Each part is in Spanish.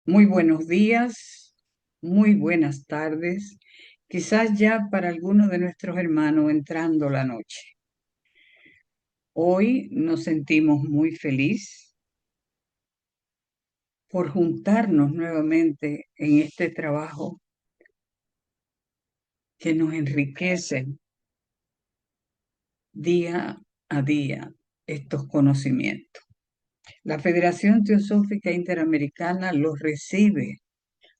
Muy buenos días, muy buenas tardes, quizás ya para algunos de nuestros hermanos entrando la noche. Hoy nos sentimos muy felices por juntarnos nuevamente en este trabajo que nos enriquece día a día estos conocimientos. La Federación Teosófica Interamericana los recibe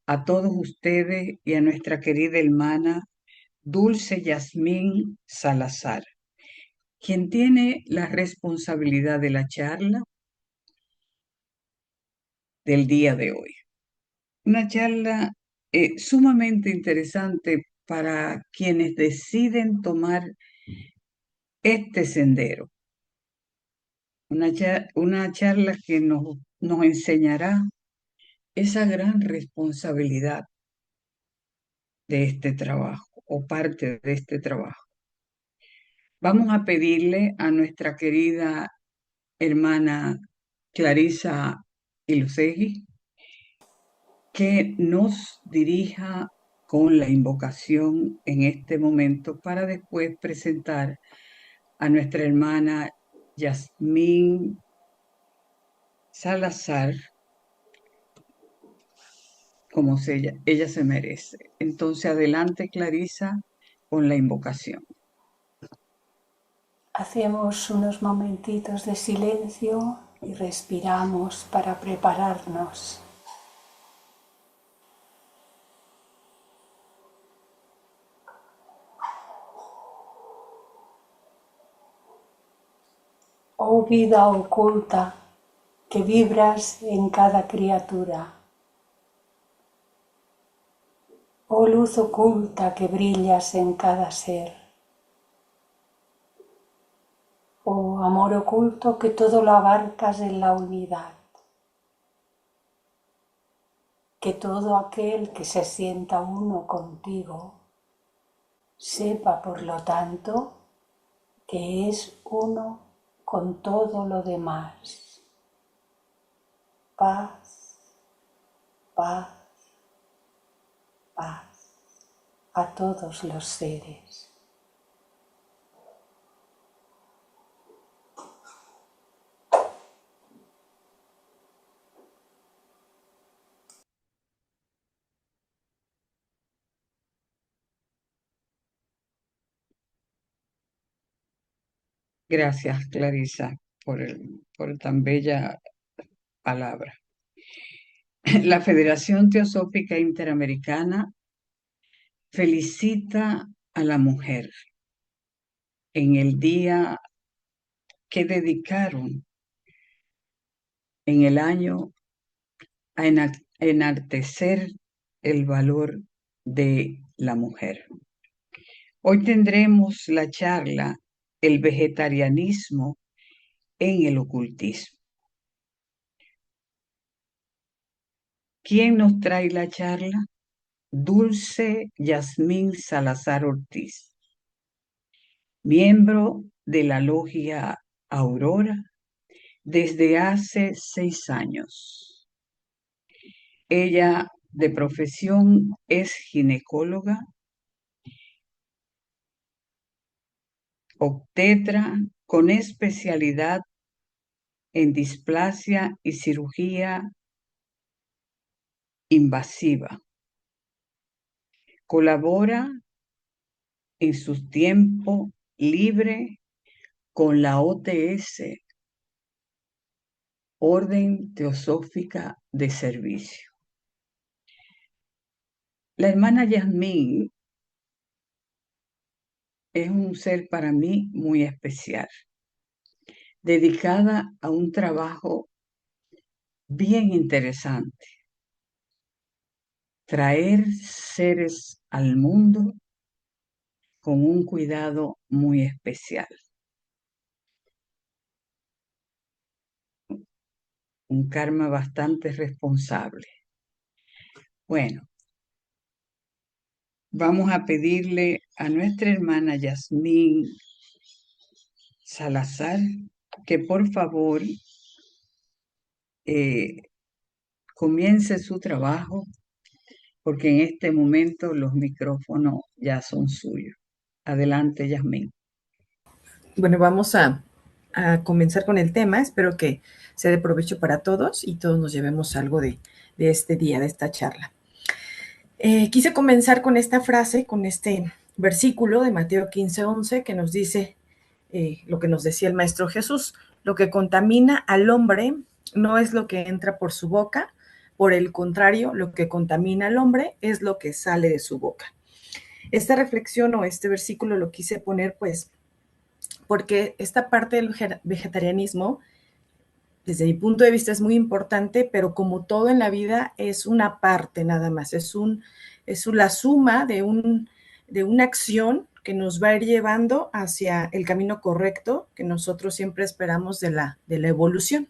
a todos ustedes y a nuestra querida hermana Dulce Yasmín Salazar, quien tiene la responsabilidad de la charla del día de hoy. Una charla sumamente interesante para quienes deciden tomar este sendero. Una charla que nos enseñará esa gran responsabilidad de este trabajo o parte de este trabajo. Vamos a pedirle a nuestra querida hermana Clarisa Iluzegui que nos dirija con la invocación en este momento para después presentar a nuestra hermana Yasmín Salazar como ella se merece. Entonces, adelante, Clarisa, con la invocación. Hacemos unos momentitos de silencio y respiramos para prepararnos. Oh vida oculta que vibras en cada criatura. Oh luz oculta que brillas en cada ser. Oh amor oculto que todo lo abarcas en la unidad. Que todo aquel que se sienta uno contigo sepa, por lo tanto, que es uno con todo lo demás. Paz, paz, paz a todos los seres. Gracias, Clarisa, por tan bella palabra. La Federación Teosófica Interamericana felicita a la mujer en el día que dedicaron en el año a enaltecer el valor de la mujer. Hoy tendremos la charla El vegetarianismo en el ocultismo. ¿Quién nos trae la charla? Dulce Yasmín Salazar Ortiz, miembro de la logia Aurora desde hace 6 años. Ella de profesión es ginecóloga, obstetra con especialidad en displasia y cirugía invasiva. Colabora en su tiempo libre con la OTS, Orden Teosófica de Servicio. La hermana Yasmín es un ser para mí muy especial, dedicada a un trabajo bien interesante, traer seres al mundo con un cuidado muy especial, un karma bastante responsable. Bueno, vamos a pedirle a nuestra hermana Yasmín Salazar que por favor comience su trabajo porque en este momento los micrófonos ya son suyos. Adelante, Yasmín. Bueno, vamos a comenzar con el tema. Espero que sea de provecho para todos y todos nos llevemos algo de este día, de esta charla. Quise comenzar con esta frase, con este versículo de Mateo 15:11 que nos dice lo que nos decía el Maestro Jesús: lo que contamina al hombre no es lo que entra por su boca, por el contrario, lo que contamina al hombre es lo que sale de su boca. Esta reflexión o este versículo lo quise poner pues porque esta parte del vegetarianismo, desde mi punto de vista, es muy importante, pero como todo en la vida, es una parte nada más, es la suma de una acción que nos va a ir llevando hacia el camino correcto que nosotros siempre esperamos de la evolución.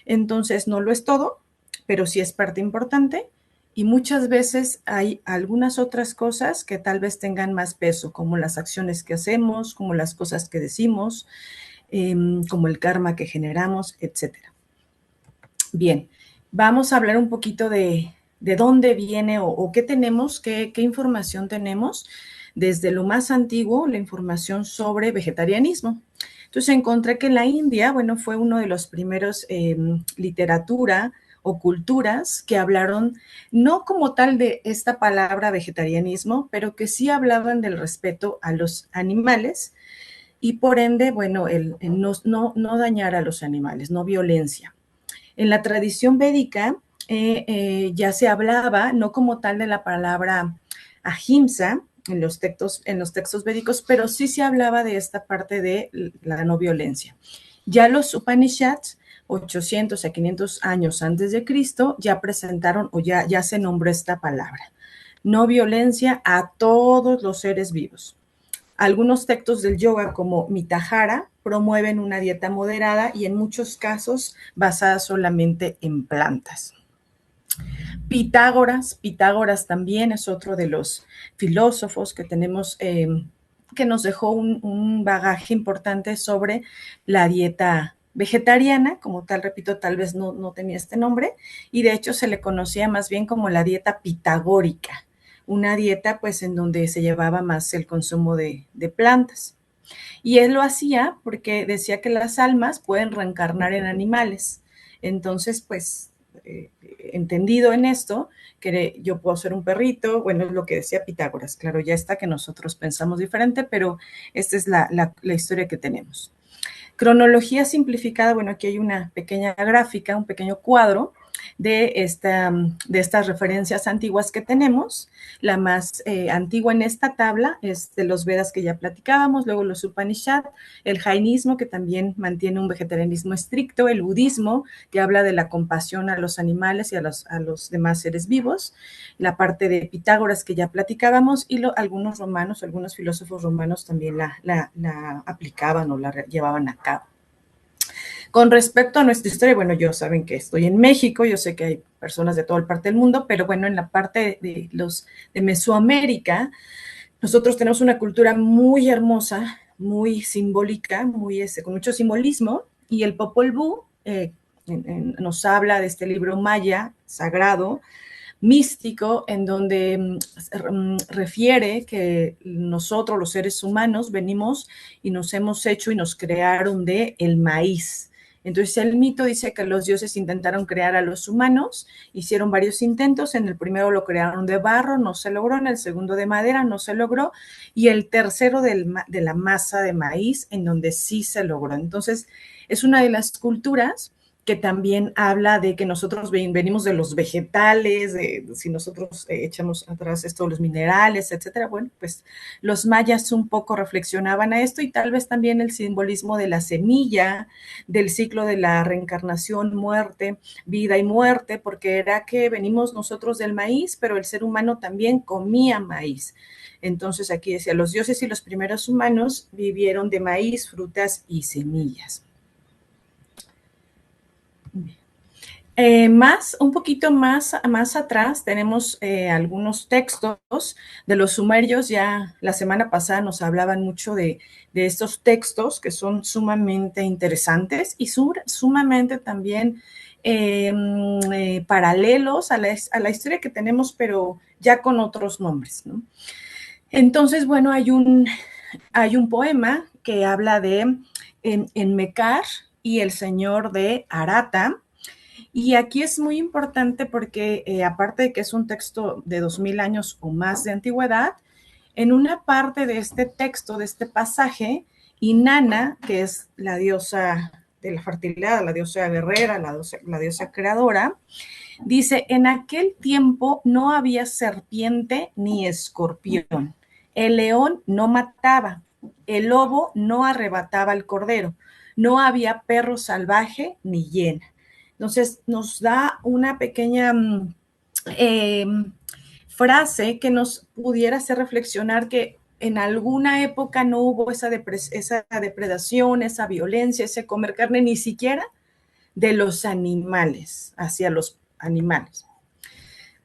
Entonces, no lo es todo, pero sí es parte importante. Y muchas veces hay algunas otras cosas que tal vez tengan más peso, como las acciones que hacemos, como las cosas que decimos, como el karma que generamos, etcétera. Bien, vamos a hablar un poquito de dónde viene o qué tenemos, qué información tenemos desde lo más antiguo, la información sobre vegetarianismo. Entonces encontré que en la India, bueno, fue uno de los primeros literatura o culturas que hablaron no como tal de esta palabra vegetarianismo, pero que sí hablaban del respeto a los animales y por ende, bueno, el no dañar a los animales, no violencia. En la tradición védica ya se hablaba, no como tal de la palabra ahimsa en los textos védicos, pero sí se hablaba de esta parte de la no violencia. Ya los Upanishads, 800 a 500 años antes de Cristo, ya presentaron o ya se nombró esta palabra. No violencia a todos los seres vivos. Algunos textos del yoga, como Mitahara, promueven una dieta moderada y en muchos casos basada solamente en plantas. Pitágoras también es otro de los filósofos que tenemos, que nos dejó un bagaje importante sobre la dieta vegetariana, como tal, repito, tal vez no tenía este nombre, y de hecho se le conocía más bien como la dieta pitagórica, una dieta pues en donde se llevaba más el consumo de plantas. Y él lo hacía porque decía que las almas pueden reencarnar en animales. Entonces, pues, entendido en esto, que yo puedo ser un perrito, bueno, es lo que decía Pitágoras, claro, ya está que nosotros pensamos diferente, pero esta es la historia que tenemos. Cronología simplificada, bueno, aquí hay una pequeña gráfica, un pequeño cuadro de estas referencias antiguas que tenemos. La más antigua en esta tabla es de los Vedas que ya platicábamos, luego los Upanishad, el jainismo, que también mantiene un vegetarianismo estricto, el budismo, que habla de la compasión a los animales y a los demás seres vivos, la parte de Pitágoras que ya platicábamos, y algunos romanos, algunos filósofos romanos también la aplicaban o la llevaban a cabo. Con respecto a nuestra historia, bueno, yo saben que estoy en México, yo sé que hay personas de toda parte del mundo, pero bueno, en la parte de Mesoamérica, nosotros tenemos una cultura muy hermosa, muy simbólica, con mucho simbolismo, y el Popol Vuh nos habla de este libro maya sagrado, místico, en donde refiere que nosotros, los seres humanos, venimos y nos hemos hecho y nos crearon de el maíz. Entonces el mito dice que los dioses intentaron crear a los humanos, hicieron varios intentos, en el primero lo crearon de barro, no se logró, en el segundo de madera, no se logró, y el tercero de la masa de maíz, en donde sí se logró. Entonces es una de las culturas que también habla de que nosotros venimos de los vegetales, si nosotros echamos atrás esto, los minerales, etcétera. Bueno, pues los mayas un poco reflexionaban a esto y tal vez también el simbolismo de la semilla, del ciclo de la reencarnación, muerte, vida y muerte, porque era que venimos nosotros del maíz, pero el ser humano también comía maíz. Entonces aquí decía, los dioses y los primeros humanos vivieron de maíz, frutas y semillas. Un poquito más atrás tenemos algunos textos de los sumerios. Ya la semana pasada nos hablaban mucho de estos textos que son sumamente interesantes y sumamente también paralelos a la historia que tenemos, pero ya con otros nombres, ¿no? Entonces, bueno, hay un poema que habla de Enmecar y el señor de Arata. Y aquí es muy importante porque, aparte de que es un texto de 2000 años o más de antigüedad, en una parte de este texto, de este pasaje, Inanna, que es la diosa de la fertilidad, la diosa guerrera, la diosa creadora, dice, en aquel tiempo no había serpiente ni escorpión, el león no mataba, el lobo no arrebataba el cordero, no había perro salvaje ni hiena. Entonces nos da una pequeña eh, frase que nos pudiera hacer reflexionar que en alguna época no hubo esa depredación, esa violencia, ese comer carne, ni siquiera de los animales, hacia los animales.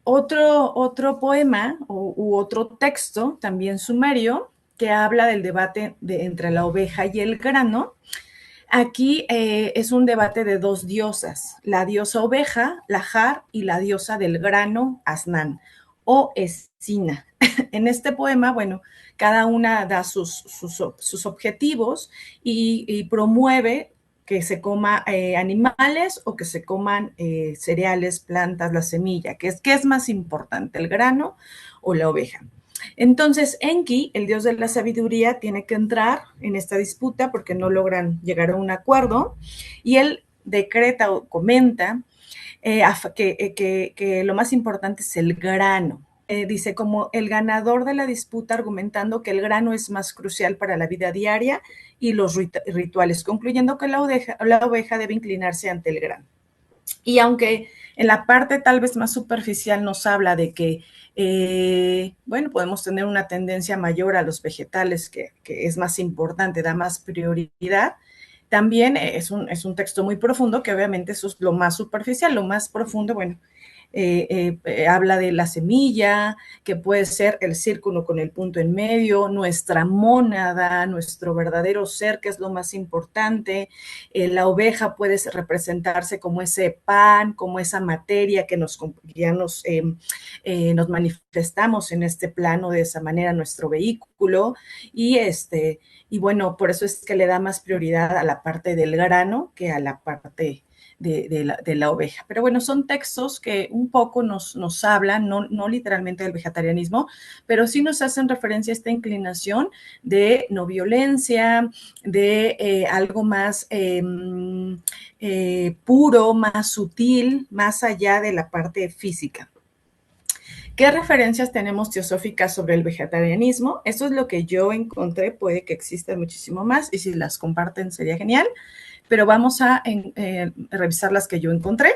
Otro poema u otro texto, también sumerio, que habla del debate entre la oveja y el grano. Aquí es un debate de dos diosas, la diosa oveja, Lahar, y la diosa del grano, Asnan, o Escina. En este poema, bueno, cada una da sus objetivos y promueve que se coma animales o que se coman cereales, plantas, la semilla, ¿qué es más importante, el grano o la oveja? Entonces, Enki, el dios de la sabiduría, tiene que entrar en esta disputa porque no logran llegar a un acuerdo y él decreta o comenta que lo más importante es el grano. Dice como el ganador de la disputa argumentando que el grano es más crucial para la vida diaria y los rituales, concluyendo que la oveja debe inclinarse ante el grano. Y aunque en la parte tal vez más superficial nos habla de que, bueno, podemos tener una tendencia mayor a los vegetales, que es más importante, da más prioridad, también es un texto muy profundo, que obviamente eso es lo más superficial, lo más profundo, bueno, habla de la semilla, que puede ser el círculo con el punto en medio, nuestra mónada, nuestro verdadero ser, que es lo más importante. La oveja puede representarse como ese pan, como esa materia que ya nos manifestamos en este plano de esa manera, nuestro vehículo, y bueno, por eso es que le da más prioridad a la parte del grano que a la parte de la oveja. Pero bueno, son textos que un poco nos hablan, no literalmente del vegetarianismo, pero sí nos hacen referencia a esta inclinación de no violencia, de algo más puro, más sutil, más allá de la parte física. ¿Qué referencias tenemos teosóficas sobre el vegetarianismo? Eso es lo que yo encontré, puede que existan muchísimo más y si las comparten sería genial, pero vamos a revisar las que yo encontré.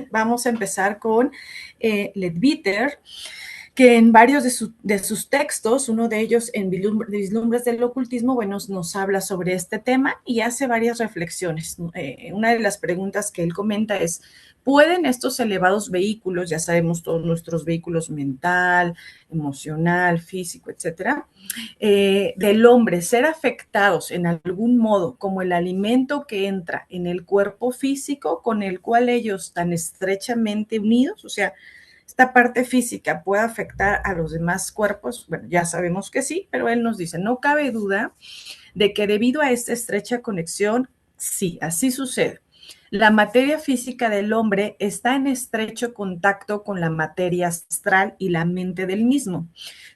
Vamos a empezar con Leadbeater, que en varios de sus textos, uno de ellos en Vislumbres del Ocultismo, bueno, nos habla sobre este tema y hace varias reflexiones. Una de las preguntas que él comenta es, ¿pueden estos elevados vehículos, ya sabemos todos nuestros vehículos mental, emocional, físico, etcétera, del hombre ser afectados en algún modo como el alimento que entra en el cuerpo físico con el cual ellos están estrechamente unidos? O sea, esta parte física puede afectar a los demás cuerpos. Bueno, ya sabemos que sí, pero él nos dice, no cabe duda de que debido a esta estrecha conexión, sí, así sucede. La materia física del hombre está en estrecho contacto con la materia astral y la mente del mismo,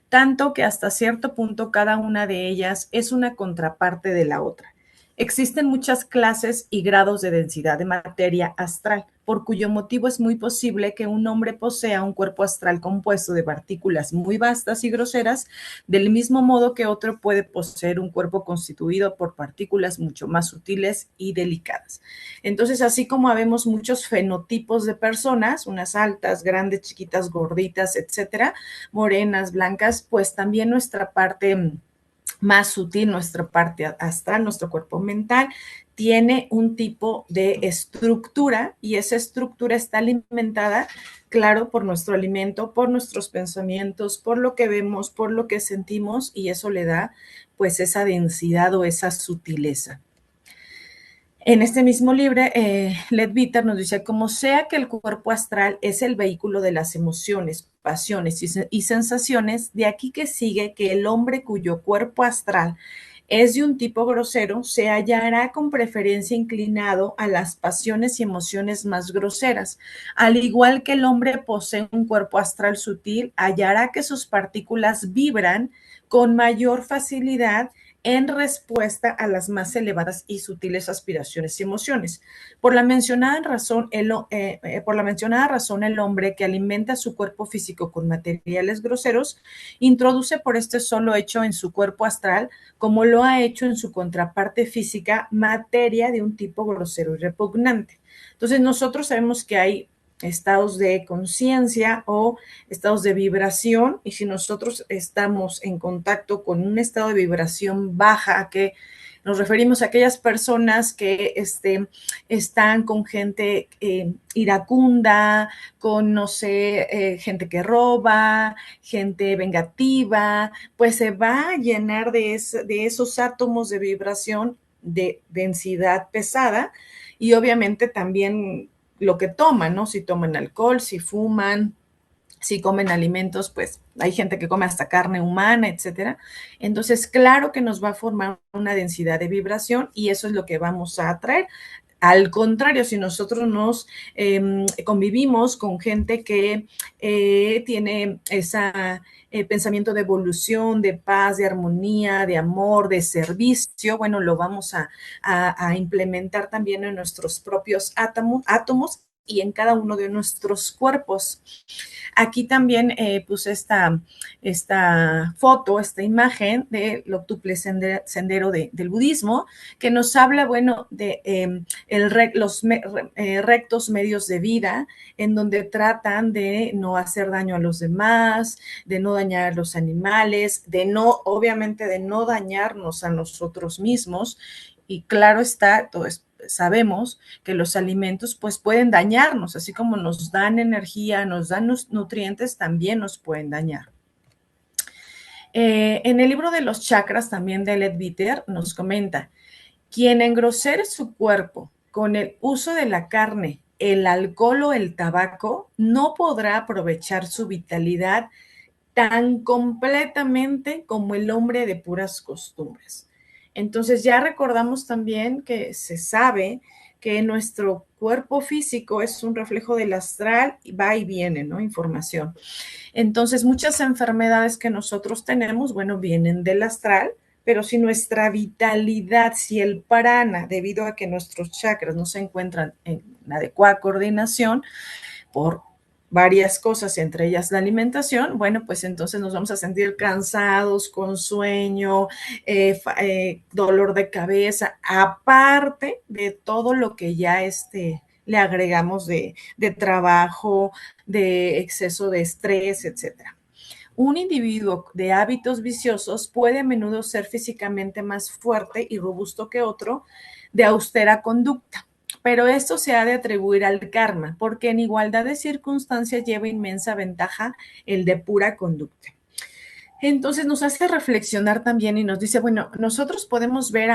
tanto que hasta cierto punto cada una de ellas es una contraparte de la otra. Existen muchas clases y grados de densidad de materia astral, por cuyo motivo es muy posible que un hombre posea un cuerpo astral compuesto de partículas muy vastas y groseras, del mismo modo que otro puede poseer un cuerpo constituido por partículas mucho más sutiles y delicadas. Entonces, así como habemos muchos fenotipos de personas, unas altas, grandes, chiquitas, gorditas, etcétera, morenas, blancas, pues también nuestra parte más sutil, nuestra parte astral, nuestro cuerpo mental, tiene un tipo de estructura y esa estructura está alimentada, claro, por nuestro alimento, por nuestros pensamientos, por lo que vemos, por lo que sentimos y eso le da pues esa densidad o esa sutileza. En este mismo libro, Leadbeater nos dice, como sea que el cuerpo astral es el vehículo de las emociones, pasiones y sensaciones, de aquí que sigue que el hombre cuyo cuerpo astral es de un tipo grosero, se hallará con preferencia inclinado a las pasiones y emociones más groseras. Al igual que el hombre posee un cuerpo astral sutil, hallará que sus partículas vibran con mayor facilidad en respuesta a las más elevadas y sutiles aspiraciones y emociones. Por la mencionada razón, el hombre que alimenta su cuerpo físico con materiales groseros, introduce por este solo hecho en su cuerpo astral, como lo ha hecho en su contraparte física, materia de un tipo grosero y repugnante. Entonces, nosotros sabemos que hay estados de conciencia o estados de vibración, y si nosotros estamos en contacto con un estado de vibración baja, que nos referimos a aquellas personas que están con gente iracunda, con, no sé, gente que roba, gente vengativa, pues se va a llenar de esos átomos de vibración de densidad pesada y obviamente también lo que toman, ¿no? Si toman alcohol, si fuman, si comen alimentos, pues hay gente que come hasta carne humana, etcétera. Entonces, claro que nos va a formar una densidad de vibración y eso es lo que vamos a atraer. Al contrario, si nosotros nos convivimos con gente que tiene ese pensamiento de evolución, de paz, de armonía, de amor, de servicio, bueno, lo vamos a implementar también en nuestros propios átomos y en cada uno de nuestros cuerpos. Aquí también puse esta foto, esta imagen del octuple sendero del budismo, que nos habla, bueno, de los rectos medios de vida, en donde tratan de no hacer daño a los demás, de no dañar a los animales, obviamente, de no dañarnos a nosotros mismos. Y claro está, todo esto sabemos que los alimentos pues pueden dañarnos, así como nos dan energía, nos dan nutrientes, también nos pueden dañar. En el libro de los chakras también de Leadbeater nos comenta, quien engrosere su cuerpo con el uso de la carne, el alcohol o el tabaco, no podrá aprovechar su vitalidad tan completamente como el hombre de puras costumbres. Entonces ya recordamos también que se sabe que nuestro cuerpo físico es un reflejo del astral y va y viene, ¿no? Información. Entonces muchas enfermedades que nosotros tenemos, bueno, vienen del astral, pero si nuestra vitalidad, si el prana, debido a que nuestros chakras no se encuentran en adecuada coordinación por varias cosas, entre ellas la alimentación, bueno, pues entonces nos vamos a sentir cansados, con sueño, dolor de cabeza, aparte de todo lo que ya le agregamos de trabajo, de exceso de estrés, etcétera. Un individuo de hábitos viciosos puede a menudo ser físicamente más fuerte y robusto que otro de austera conducta. Pero esto se ha de atribuir al karma, porque en igualdad de circunstancias lleva inmensa ventaja el de pura conducta. Entonces nos hace reflexionar también y nos dice, bueno, nosotros podemos ver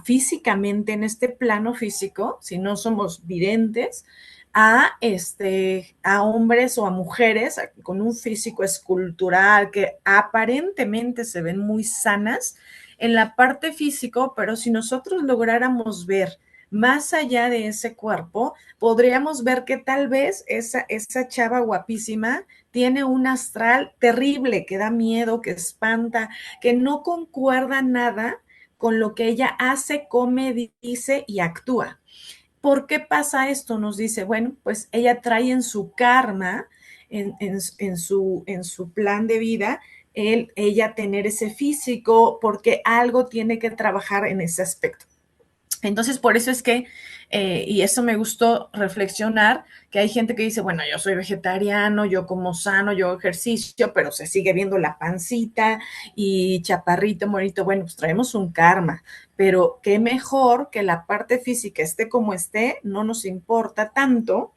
físicamente en este plano físico, si no somos videntes, a hombres o a mujeres con un físico escultural que aparentemente se ven muy sanas en la parte físico, pero si nosotros lográramos ver más allá de ese cuerpo, podríamos ver que tal vez esa chava guapísima tiene un astral terrible que da miedo, que espanta, que no concuerda nada con lo que ella hace, come, dice y actúa. ¿Por qué pasa esto? Nos dice, bueno, pues ella trae en su karma, en su plan de vida, ella tener ese físico, porque algo tiene que trabajar en ese aspecto. Entonces, por eso es que y eso me gustó reflexionar, que hay gente que dice, bueno, yo soy vegetariano, yo como sano, yo hago ejercicio, pero se sigue viendo la pancita y chaparrito, bonito. Bueno, pues traemos un karma, pero qué mejor que la parte física esté como esté, no nos importa tanto,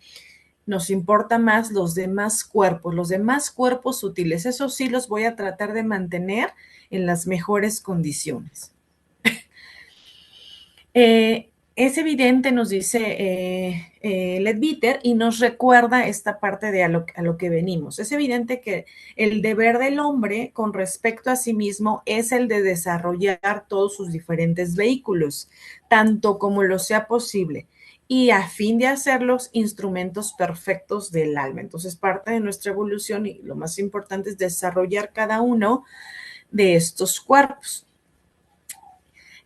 nos importa más los demás cuerpos útiles. Eso sí los voy a tratar de mantener en las mejores condiciones. Es evidente, nos dice Leadbeater, y nos recuerda esta parte de a lo que venimos. Es evidente que el deber del hombre con respecto a sí mismo es el de desarrollar todos sus diferentes vehículos, tanto como lo sea posible, y a fin de hacerlos instrumentos perfectos del alma. Entonces, parte de nuestra evolución y lo más importante es desarrollar cada uno de estos cuerpos.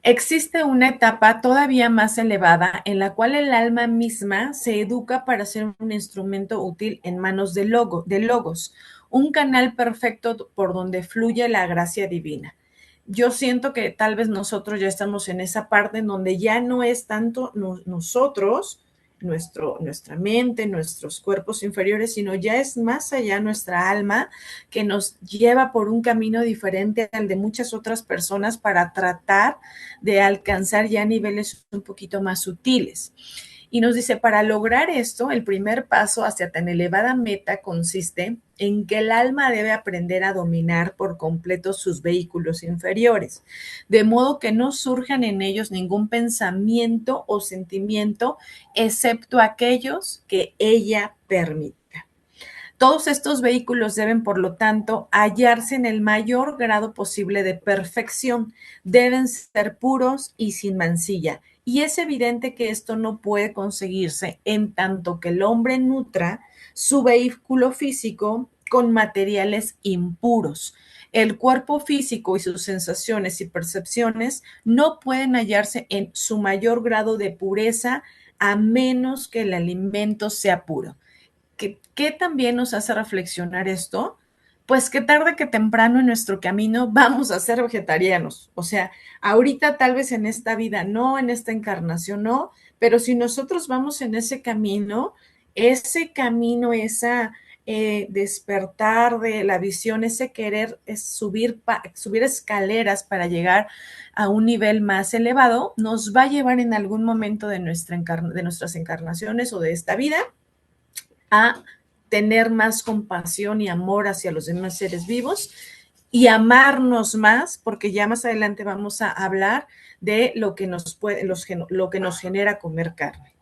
Existe una etapa todavía más elevada en la cual el alma misma se educa para ser un instrumento útil en manos de Logos, un canal perfecto por donde fluye la gracia divina. Yo siento que tal vez nosotros ya estamos en esa parte en donde ya no es tanto nosotros, nuestra mente, nuestros cuerpos inferiores, sino ya es más allá nuestra alma que nos lleva por un camino diferente al de muchas otras personas para tratar de alcanzar ya niveles un poquito más sutiles. Y nos dice, para lograr esto, el primer paso hacia tan elevada meta consiste en que el alma debe aprender a dominar por completo sus vehículos inferiores, de modo que no surjan en ellos ningún pensamiento o sentimiento, excepto aquellos que ella permite. Todos estos vehículos deben, por lo tanto, hallarse en el mayor grado posible de perfección. Deben ser puros y sin mancilla. Y es evidente que esto no puede conseguirse en tanto que el hombre nutra su vehículo físico con materiales impuros. El cuerpo físico y sus sensaciones y percepciones no pueden hallarse en su mayor grado de pureza a menos que el alimento sea puro. ¿Qué también nos hace reflexionar esto? Pues que tarde que temprano en nuestro camino vamos a ser vegetarianos. O sea, ahorita tal vez en esta vida no, en esta encarnación no, pero si nosotros vamos en ese camino, esa despertar de la visión, ese querer es subir escaleras para llegar a un nivel más elevado, nos va a llevar en algún momento de nuestras encarnaciones o de esta vida a tener más compasión y amor hacia los demás seres vivos y amarnos más, porque ya más adelante vamos a hablar de lo que lo que nos genera comer carne.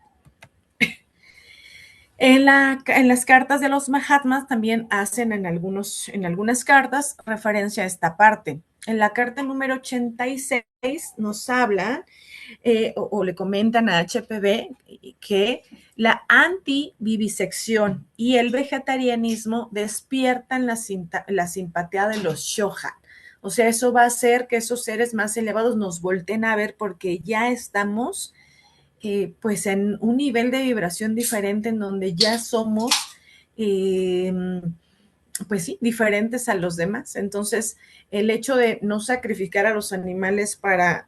En las cartas de los Mahatmas también hacen en algunas cartas referencia a esta parte. En la carta número 86 nos habla o le comentan a HPV que la antivivisección y el vegetarianismo despiertan la simpatía de los Shohan. O sea, eso va a hacer que esos seres más elevados nos volteen a ver porque ya estamos pues en un nivel de vibración diferente en donde ya somos pues sí, diferentes a los demás. Entonces, el hecho de no sacrificar a los animales para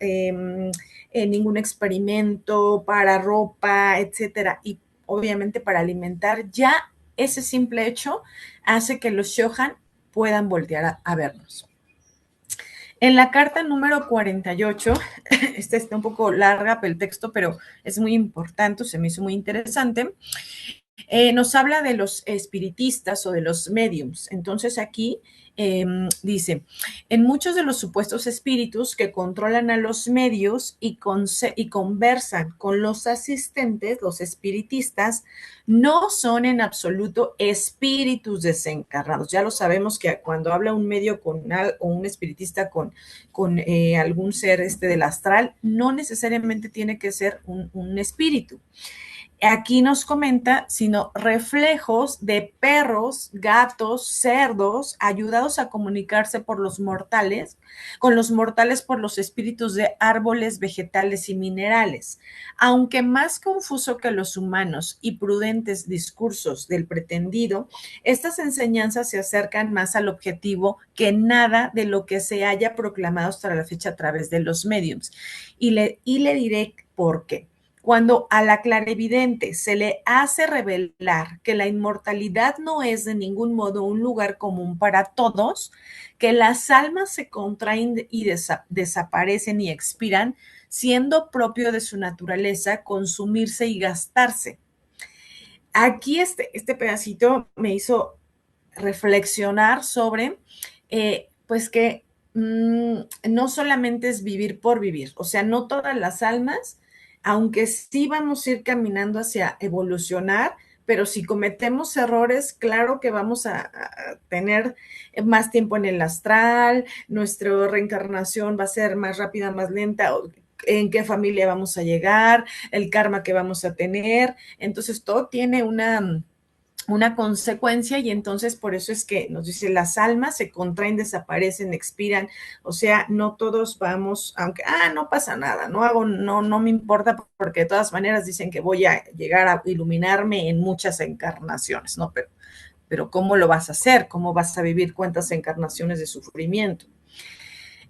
ningún experimento, para ropa, etcétera, y obviamente para alimentar, ya ese simple hecho hace que los Shohan puedan voltear a vernos. En la carta número 48, esta está un poco larga el texto, pero es muy importante, se me hizo muy interesante. Nos habla de los espiritistas o de los mediums. Entonces aquí dice, en muchos de los supuestos espíritus que controlan a los medios y conversan con los asistentes, los espiritistas, no son en absoluto espíritus desencarnados. Ya lo sabemos que cuando habla un medio o un espiritista con algún ser del astral, no necesariamente tiene que ser un espíritu. Aquí nos comenta, sino reflejos de perros, gatos, cerdos, ayudados a comunicarse con los mortales por los espíritus de árboles, vegetales y minerales. Aunque más confuso que los humanos y prudentes discursos del pretendido, estas enseñanzas se acercan más al objetivo que nada de lo que se haya proclamado hasta la fecha a través de los mediums. Y le diré por qué. Cuando a la clarividente se le hace revelar que la inmortalidad no es de ningún modo un lugar común para todos, que las almas se contraen y desaparecen y expiran, siendo propio de su naturaleza consumirse y gastarse. Aquí este pedacito me hizo reflexionar sobre, pues que no solamente es vivir por vivir, o sea, no todas las almas, aunque sí vamos a ir caminando hacia evolucionar, pero si cometemos errores, claro que vamos a tener más tiempo en el astral, nuestra reencarnación va a ser más rápida, más lenta, en qué familia vamos a llegar, el karma que vamos a tener. Entonces, todo tiene una consecuencia y entonces por eso es que nos dice las almas se contraen, desaparecen, expiran, o sea, no todos vamos, aunque, no pasa nada, no me importa porque de todas maneras dicen que voy a llegar a iluminarme en muchas encarnaciones, ¿no? Pero ¿cómo lo vas a hacer? ¿Cómo vas a vivir cuántas encarnaciones de sufrimiento?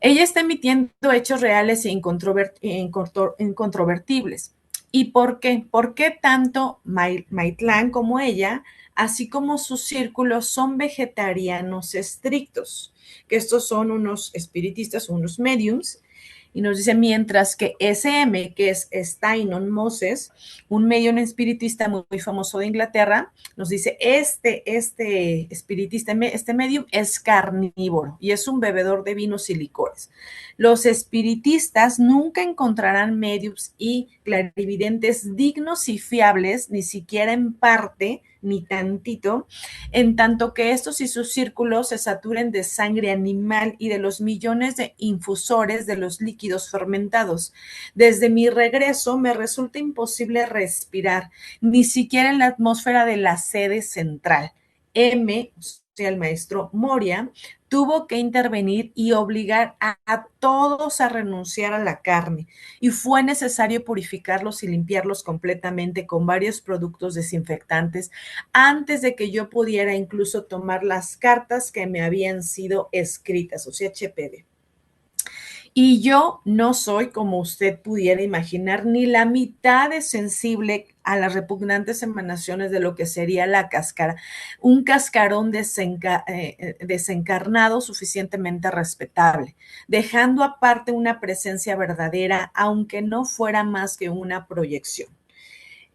Ella está emitiendo hechos reales e incontrovertibles. ¿Y por qué? ¿Por qué tanto Maitlan como ella, así como sus círculos, son vegetarianos estrictos? Que estos son unos espiritistas, unos mediums, y nos dice, mientras que SM, que es Steinon Moses, un medium espiritista muy famoso de Inglaterra, nos dice, este espiritista, este medium es carnívoro y es un bebedor de vinos y licores. Los espiritistas nunca encontrarán mediums y clarividentes dignos y fiables, ni siquiera en parte, ni tantito, en tanto que estos y sus círculos se saturen de sangre animal y de los millones de infusores de los líquidos fermentados. Desde mi regreso me resulta imposible respirar, ni siquiera en la atmósfera de la sede central. M, o sea, el maestro Moria, tuvo que intervenir y obligar a todos a renunciar a la carne, y fue necesario purificarlos y limpiarlos completamente con varios productos desinfectantes antes de que yo pudiera incluso tomar las cartas que me habían sido escritas, o sea, HPD. Y yo no soy, como usted pudiera imaginar, ni la mitad de sensible a las repugnantes emanaciones de lo que sería la cáscara, un cascarón desencarnado suficientemente respetable, dejando aparte una presencia verdadera, aunque no fuera más que una proyección.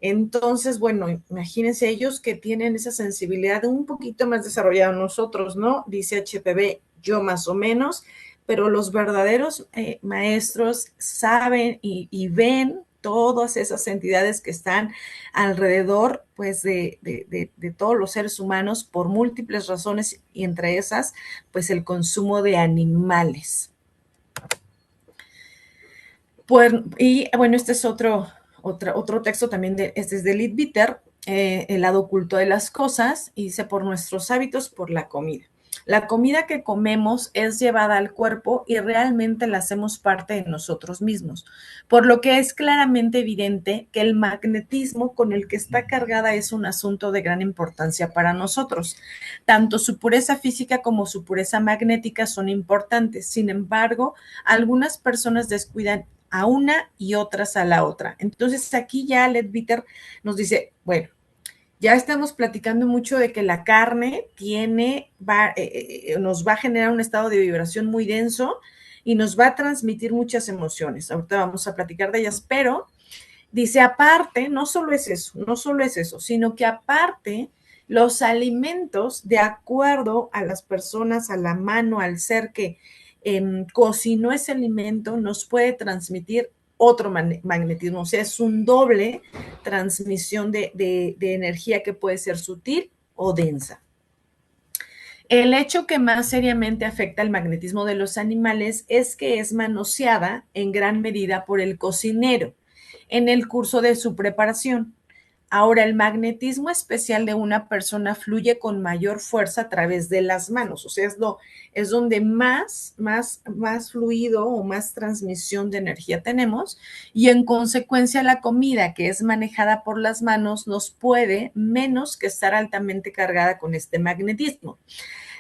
Entonces, bueno, imagínense ellos que tienen esa sensibilidad un poquito más desarrollada nosotros, ¿no? Dice HPV, yo más o menos, pero los verdaderos maestros saben y ven todas esas entidades que están alrededor, pues, de todos los seres humanos por múltiples razones, y entre esas, pues, el consumo de animales. Pues, y bueno, este es otro texto también, este es de Leadbeater, el lado oculto de las cosas, y dice, por nuestros hábitos, por la comida. La comida que comemos es llevada al cuerpo y realmente la hacemos parte de nosotros mismos, por lo que es claramente evidente que el magnetismo con el que está cargada es un asunto de gran importancia para nosotros. Tanto su pureza física como su pureza magnética son importantes. Sin embargo, algunas personas descuidan a una y otras a la otra. Entonces aquí ya Leadbeater nos dice, bueno, ya estamos platicando mucho de que la carne nos va a generar un estado de vibración muy denso y nos va a transmitir muchas emociones. Ahorita vamos a platicar de ellas, pero dice, aparte, no solo es eso, sino que aparte los alimentos, de acuerdo a las personas, a la mano, al ser que cocinó ese alimento, nos puede transmitir otro magnetismo, o sea, es un doble transmisión de energía que puede ser sutil o densa. El hecho que más seriamente afecta el magnetismo de los animales es que es manoseada en gran medida por el cocinero en el curso de su preparación. Ahora, el magnetismo especial de una persona fluye con mayor fuerza a través de las manos, o sea, es donde más fluido o más transmisión de energía tenemos, y en consecuencia la comida que es manejada por las manos nos puede menos que estar altamente cargada con este magnetismo.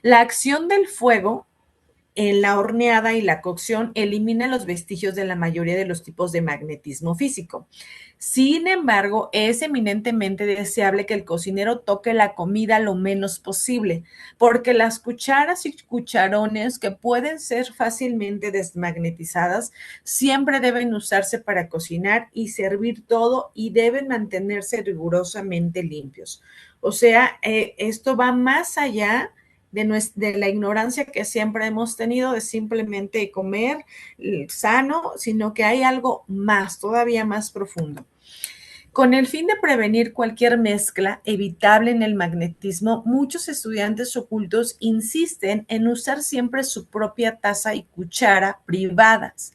La acción del fuego en la horneada y la cocción elimina los vestigios de la mayoría de los tipos de magnetismo físico. Sin embargo, es eminentemente deseable que el cocinero toque la comida lo menos posible, porque las cucharas y cucharones que pueden ser fácilmente desmagnetizadas siempre deben usarse para cocinar y servir todo y deben mantenerse rigurosamente limpios. O sea, esto va más allá de la ignorancia que siempre hemos tenido de simplemente comer sano, sino que hay algo más, todavía más profundo. Con el fin de prevenir cualquier mezcla evitable en el magnetismo, muchos estudiantes ocultos insisten en usar siempre su propia taza y cuchara privadas.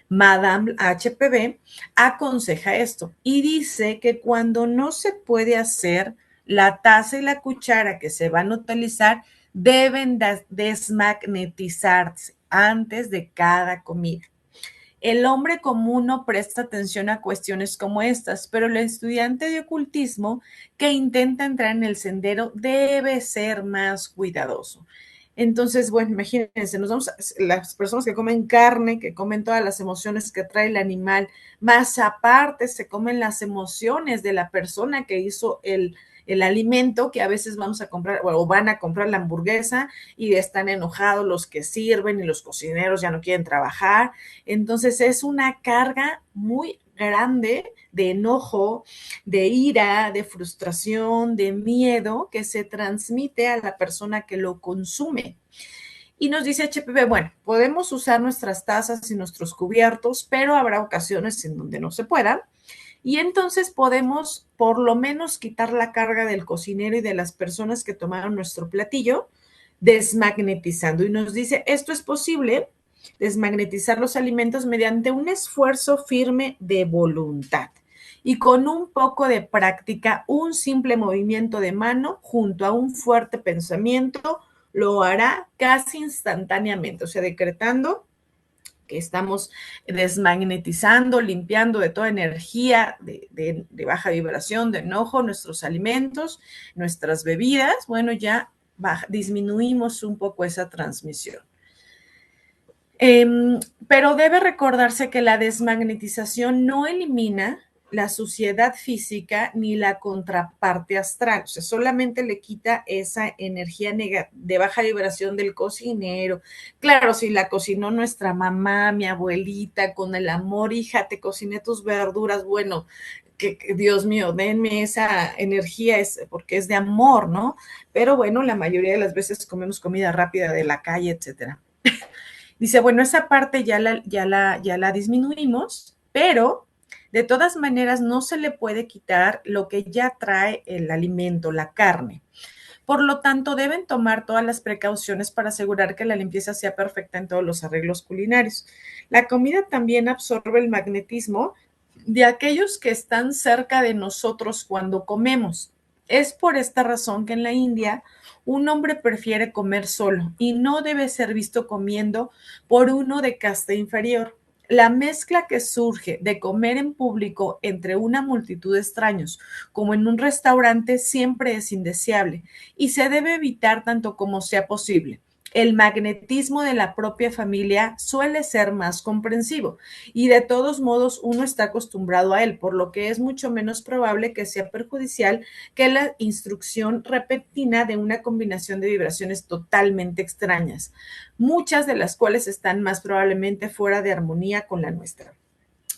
Madame HPV aconseja esto y dice que cuando no se puede hacer, la taza y la cuchara que se van a utilizar deben desmagnetizarse antes de cada comida. El hombre común no presta atención a cuestiones como estas, pero el estudiante de ocultismo que intenta entrar en el sendero debe ser más cuidadoso. Entonces, bueno, imagínense, las personas que comen carne, que comen todas las emociones que trae el animal, más aparte se comen las emociones de la persona que hizo el alimento, que a veces vamos a comprar o van a comprar la hamburguesa y están enojados los que sirven y los cocineros ya no quieren trabajar. Entonces es una carga muy grande de enojo, de ira, de frustración, de miedo que se transmite a la persona que lo consume. Y nos dice HPV, bueno, podemos usar nuestras tazas y nuestros cubiertos, pero habrá ocasiones en donde no se pueda. Y entonces podemos por lo menos quitar la carga del cocinero y de las personas que tomaron nuestro platillo, desmagnetizando. Y nos dice, esto es posible, desmagnetizar los alimentos mediante un esfuerzo firme de voluntad. Y con un poco de práctica, un simple movimiento de mano junto a un fuerte pensamiento lo hará casi instantáneamente, o sea, decretando que estamos desmagnetizando, limpiando de toda energía de baja vibración, de enojo, nuestros alimentos, nuestras bebidas, bueno, ya disminuimos un poco esa transmisión. Pero debe recordarse que la desmagnetización no elimina la suciedad física ni la contraparte astral, o sea, solamente le quita esa energía de baja vibración del cocinero. Claro, si la cocinó nuestra mamá, mi abuelita, con el amor, hija, te cociné tus verduras, bueno, que Dios mío, denme esa energía, porque es de amor, ¿no? Pero bueno, la mayoría de las veces comemos comida rápida de la calle, etcétera. Dice, bueno, esa parte ya la disminuimos, pero de todas maneras no se le puede quitar lo que ya trae el alimento, la carne. Por lo tanto, deben tomar todas las precauciones para asegurar que la limpieza sea perfecta en todos los arreglos culinarios. La comida también absorbe el magnetismo de aquellos que están cerca de nosotros cuando comemos. Es por esta razón que en la India un hombre prefiere comer solo y no debe ser visto comiendo por uno de casta inferior. La mezcla que surge de comer en público entre una multitud de extraños como en un restaurante siempre es indeseable y se debe evitar tanto como sea posible. El magnetismo de la propia familia suele ser más comprensivo y de todos modos uno está acostumbrado a él, por lo que es mucho menos probable que sea perjudicial que la instrucción repentina de una combinación de vibraciones totalmente extrañas, muchas de las cuales están más probablemente fuera de armonía con la nuestra.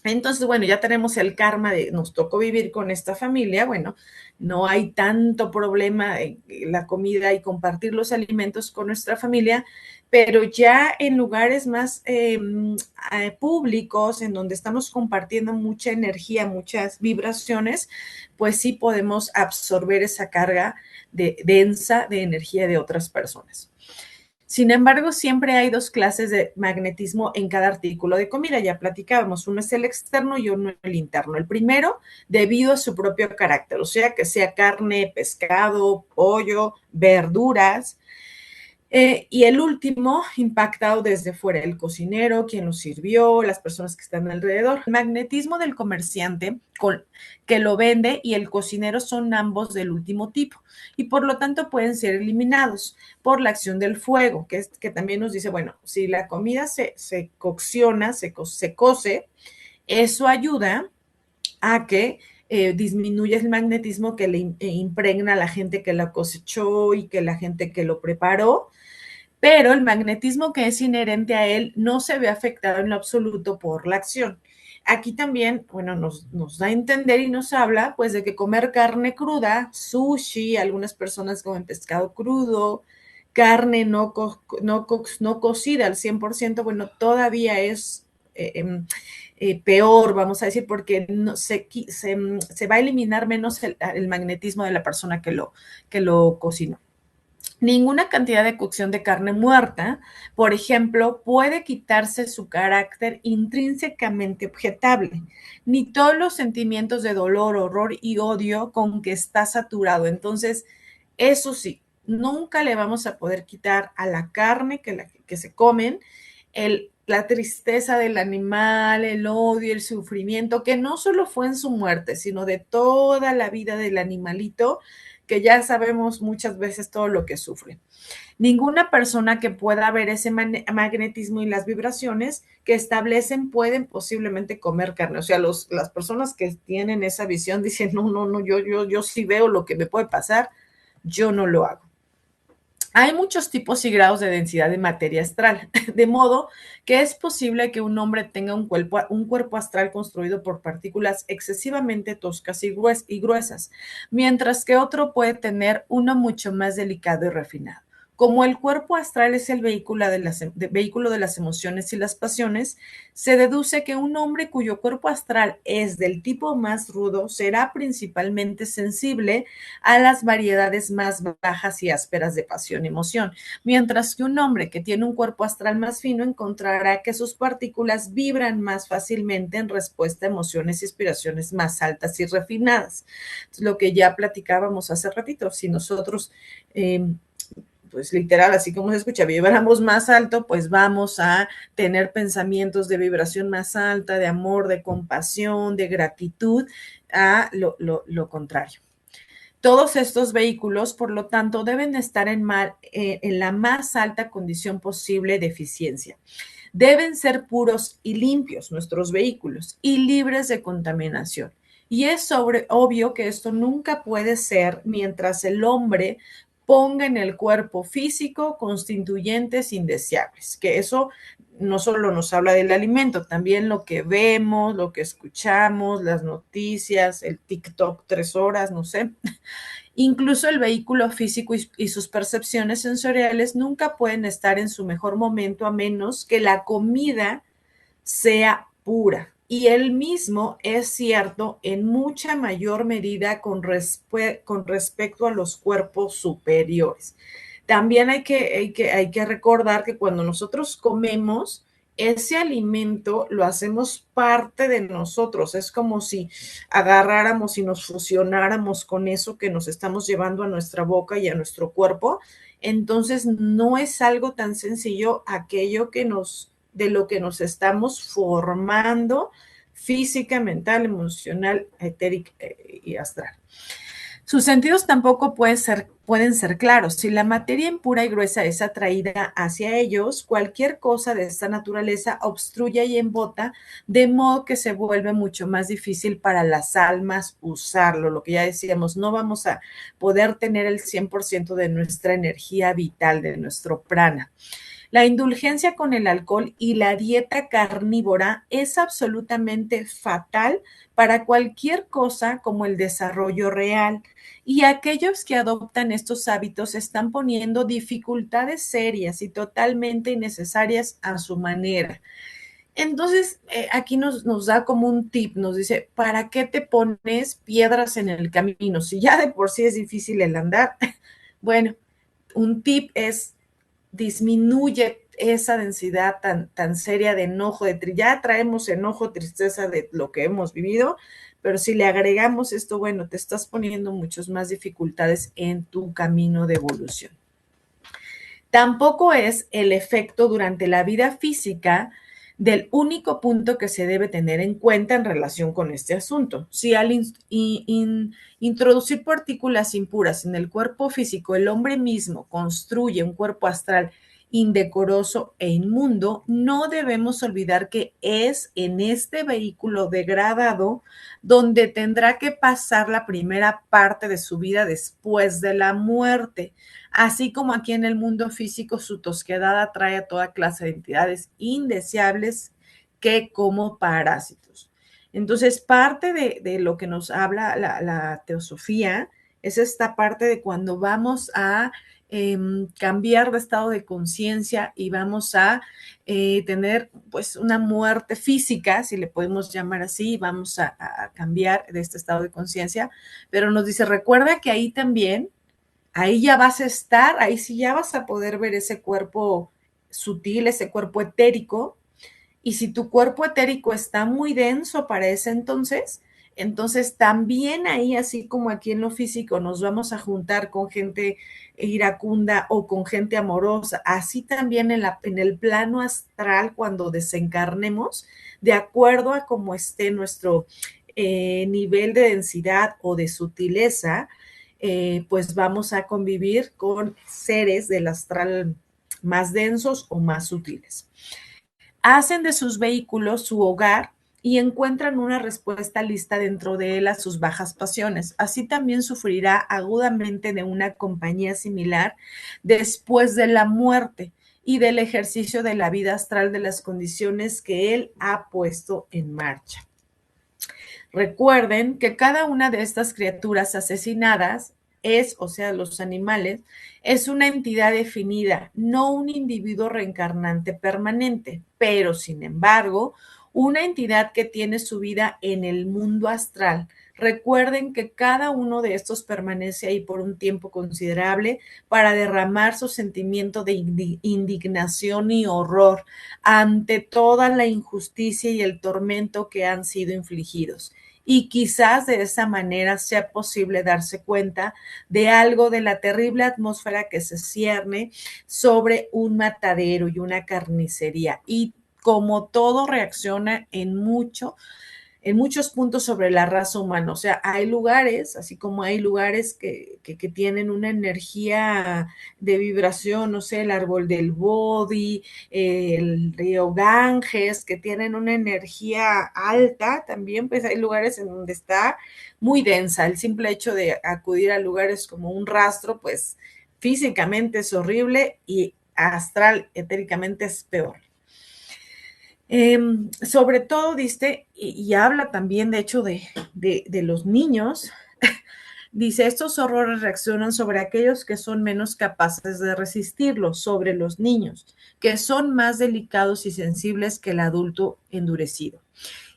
Entonces, bueno, ya tenemos el karma de nos tocó vivir con esta familia, bueno, no hay tanto problema en la comida y compartir los alimentos con nuestra familia, pero ya en lugares más públicos, en donde estamos compartiendo mucha energía, muchas vibraciones, pues sí podemos absorber esa carga densa de energía de otras personas. Sin embargo, siempre hay dos clases de magnetismo en cada artículo de comida. Ya platicábamos, uno es el externo y uno el interno. El primero, debido a su propio carácter, o sea, que sea carne, pescado, pollo, verduras. Y el último, impactado desde fuera, el cocinero, quien lo sirvió, las personas que están alrededor. El magnetismo del comerciante que lo vende y el cocinero son ambos del último tipo y por lo tanto pueden ser eliminados por la acción del fuego, que también nos dice, bueno, si la comida se cocciona, se cose, eso ayuda a que disminuya el magnetismo que le impregna a la gente que la cosechó y que la gente que lo preparó, pero el magnetismo que es inherente a él no se ve afectado en lo absoluto por la acción. Aquí también, bueno, nos da a entender y nos habla, pues, de que comer carne cruda, sushi, algunas personas comen pescado crudo, carne no cocida al 100%, bueno, todavía es peor, vamos a decir, porque no, se va a eliminar menos el magnetismo de la persona que lo cocinó. Ninguna cantidad de cocción de carne muerta, por ejemplo, puede quitarse su carácter intrínsecamente objetable, ni todos los sentimientos de dolor, horror y odio con que está saturado. Entonces, eso sí, nunca le vamos a poder quitar a la carne que se comen la tristeza del animal, el odio, el sufrimiento, que no solo fue en su muerte, sino de toda la vida del animalito, que ya sabemos muchas veces todo lo que sufre. Ninguna persona que pueda ver ese magnetismo y las vibraciones que establecen pueden posiblemente comer carne. O sea, las personas que tienen esa visión dicen, no, yo sí veo lo que me puede pasar, yo no lo hago. Hay muchos tipos y grados de densidad de materia astral, de modo que es posible que un hombre tenga un cuerpo astral construido por partículas excesivamente toscas y gruesas, mientras que otro puede tener uno mucho más delicado y refinado. Como el cuerpo astral es el vehículo de las emociones y las pasiones, se deduce que un hombre cuyo cuerpo astral es del tipo más rudo será principalmente sensible a las variedades más bajas y ásperas de pasión y emoción, mientras que un hombre que tiene un cuerpo astral más fino encontrará que sus partículas vibran más fácilmente en respuesta a emociones y inspiraciones más altas y refinadas. Lo que ya platicábamos hace ratito, si nosotros pues literal, así como se escucha, vibramos más alto, pues vamos a tener pensamientos de vibración más alta, de amor, de compasión, de gratitud, a lo contrario. Todos estos vehículos, por lo tanto, deben estar en la más alta condición posible de eficiencia. Deben ser puros y limpios nuestros vehículos y libres de contaminación. Y es obvio que esto nunca puede ser mientras el hombre ponga en el cuerpo físico constituyentes indeseables, que eso no solo nos habla del alimento, también lo que vemos, lo que escuchamos, las noticias, el TikTok 3 horas, no sé. Incluso el vehículo físico y sus percepciones sensoriales nunca pueden estar en su mejor momento a menos que la comida sea pura. Y el mismo es cierto en mucha mayor medida con respecto a los cuerpos superiores. También hay que recordar que cuando nosotros comemos, ese alimento lo hacemos parte de nosotros. Es como si agarráramos y nos fusionáramos con eso que nos estamos llevando a nuestra boca y a nuestro cuerpo. Entonces, no es algo tan sencillo aquello de lo que nos estamos formando física, mental, emocional, etérica y astral. Sus sentidos tampoco pueden ser claros. Si la materia impura y gruesa es atraída hacia ellos, cualquier cosa de esta naturaleza obstruye y embota, de modo que se vuelve mucho más difícil para las almas usarlo. Lo que ya decíamos, no vamos a poder tener el 100% de nuestra energía vital, de nuestro prana. La indulgencia con el alcohol y la dieta carnívora es absolutamente fatal para cualquier cosa como el desarrollo real. Y aquellos que adoptan estos hábitos están poniendo dificultades serias y totalmente innecesarias a su manera. Entonces, aquí nos da como un tip, nos dice, ¿para qué te pones piedras en el camino? Si ya de por sí es difícil el andar, bueno, un tip es disminuye esa densidad tan seria de enojo, ya traemos enojo, tristeza de lo que hemos vivido, pero si le agregamos esto, bueno, te estás poniendo muchas más dificultades en tu camino de evolución. Tampoco es el efecto durante la vida física del único punto que se debe tener en cuenta en relación con este asunto. Si al introducir partículas impuras en el cuerpo físico, el hombre mismo construye un cuerpo astral indecoroso e inmundo, no debemos olvidar que es en este vehículo degradado donde tendrá que pasar la primera parte de su vida después de la muerte. Así como aquí en el mundo físico su tosquedad atrae a toda clase de entidades indeseables que como parásitos. Entonces, parte de lo que nos habla la teosofía es esta parte de cuando vamos a cambiar de estado de conciencia y vamos a tener pues una muerte física, si le podemos llamar así, vamos a cambiar de este estado de conciencia, pero nos dice, recuerda que ahí también, ahí ya vas a estar, ahí sí ya vas a poder ver ese cuerpo sutil, ese cuerpo etérico, y si tu cuerpo etérico está muy denso para ese entonces también ahí, así como aquí en lo físico, nos vamos a juntar con gente iracunda o con gente amorosa, así también en el plano astral, cuando desencarnemos, de acuerdo a cómo esté nuestro nivel de densidad o de sutileza, pues vamos a convivir con seres del astral más densos o más sutiles. Hacen de sus vehículos su hogar y encuentran una respuesta lista dentro de él a sus bajas pasiones. Así también sufrirá agudamente de una compañía similar después de la muerte y del ejercicio de la vida astral de las condiciones que él ha puesto en marcha. Recuerden que cada una de estas criaturas asesinadas es, o sea, los animales, es una entidad definida, no un individuo reencarnante permanente, pero sin embargo, una entidad que tiene su vida en el mundo astral. Recuerden que cada uno de estos permanece ahí por un tiempo considerable para derramar su sentimiento de indignación y horror ante toda la injusticia y el tormento que han sido infligidos. Y quizás de esa manera sea posible darse cuenta de algo de la terrible atmósfera que se cierne sobre un matadero y una carnicería. Y como todo reacciona en muchos puntos sobre la raza humana. O sea, hay lugares, así como hay lugares que tienen una energía de vibración, no sé, el árbol del Bodhi, el río Ganges, que tienen una energía alta, también pues hay lugares en donde está muy densa. El simple hecho de acudir a lugares como un rastro, pues físicamente es horrible y astral, etéricamente es peor. Sobre todo, dice, y habla también, de hecho, de los niños, dice, estos horrores reaccionan sobre aquellos que son menos capaces de resistirlos, sobre los niños, que son más delicados y sensibles que el adulto endurecido.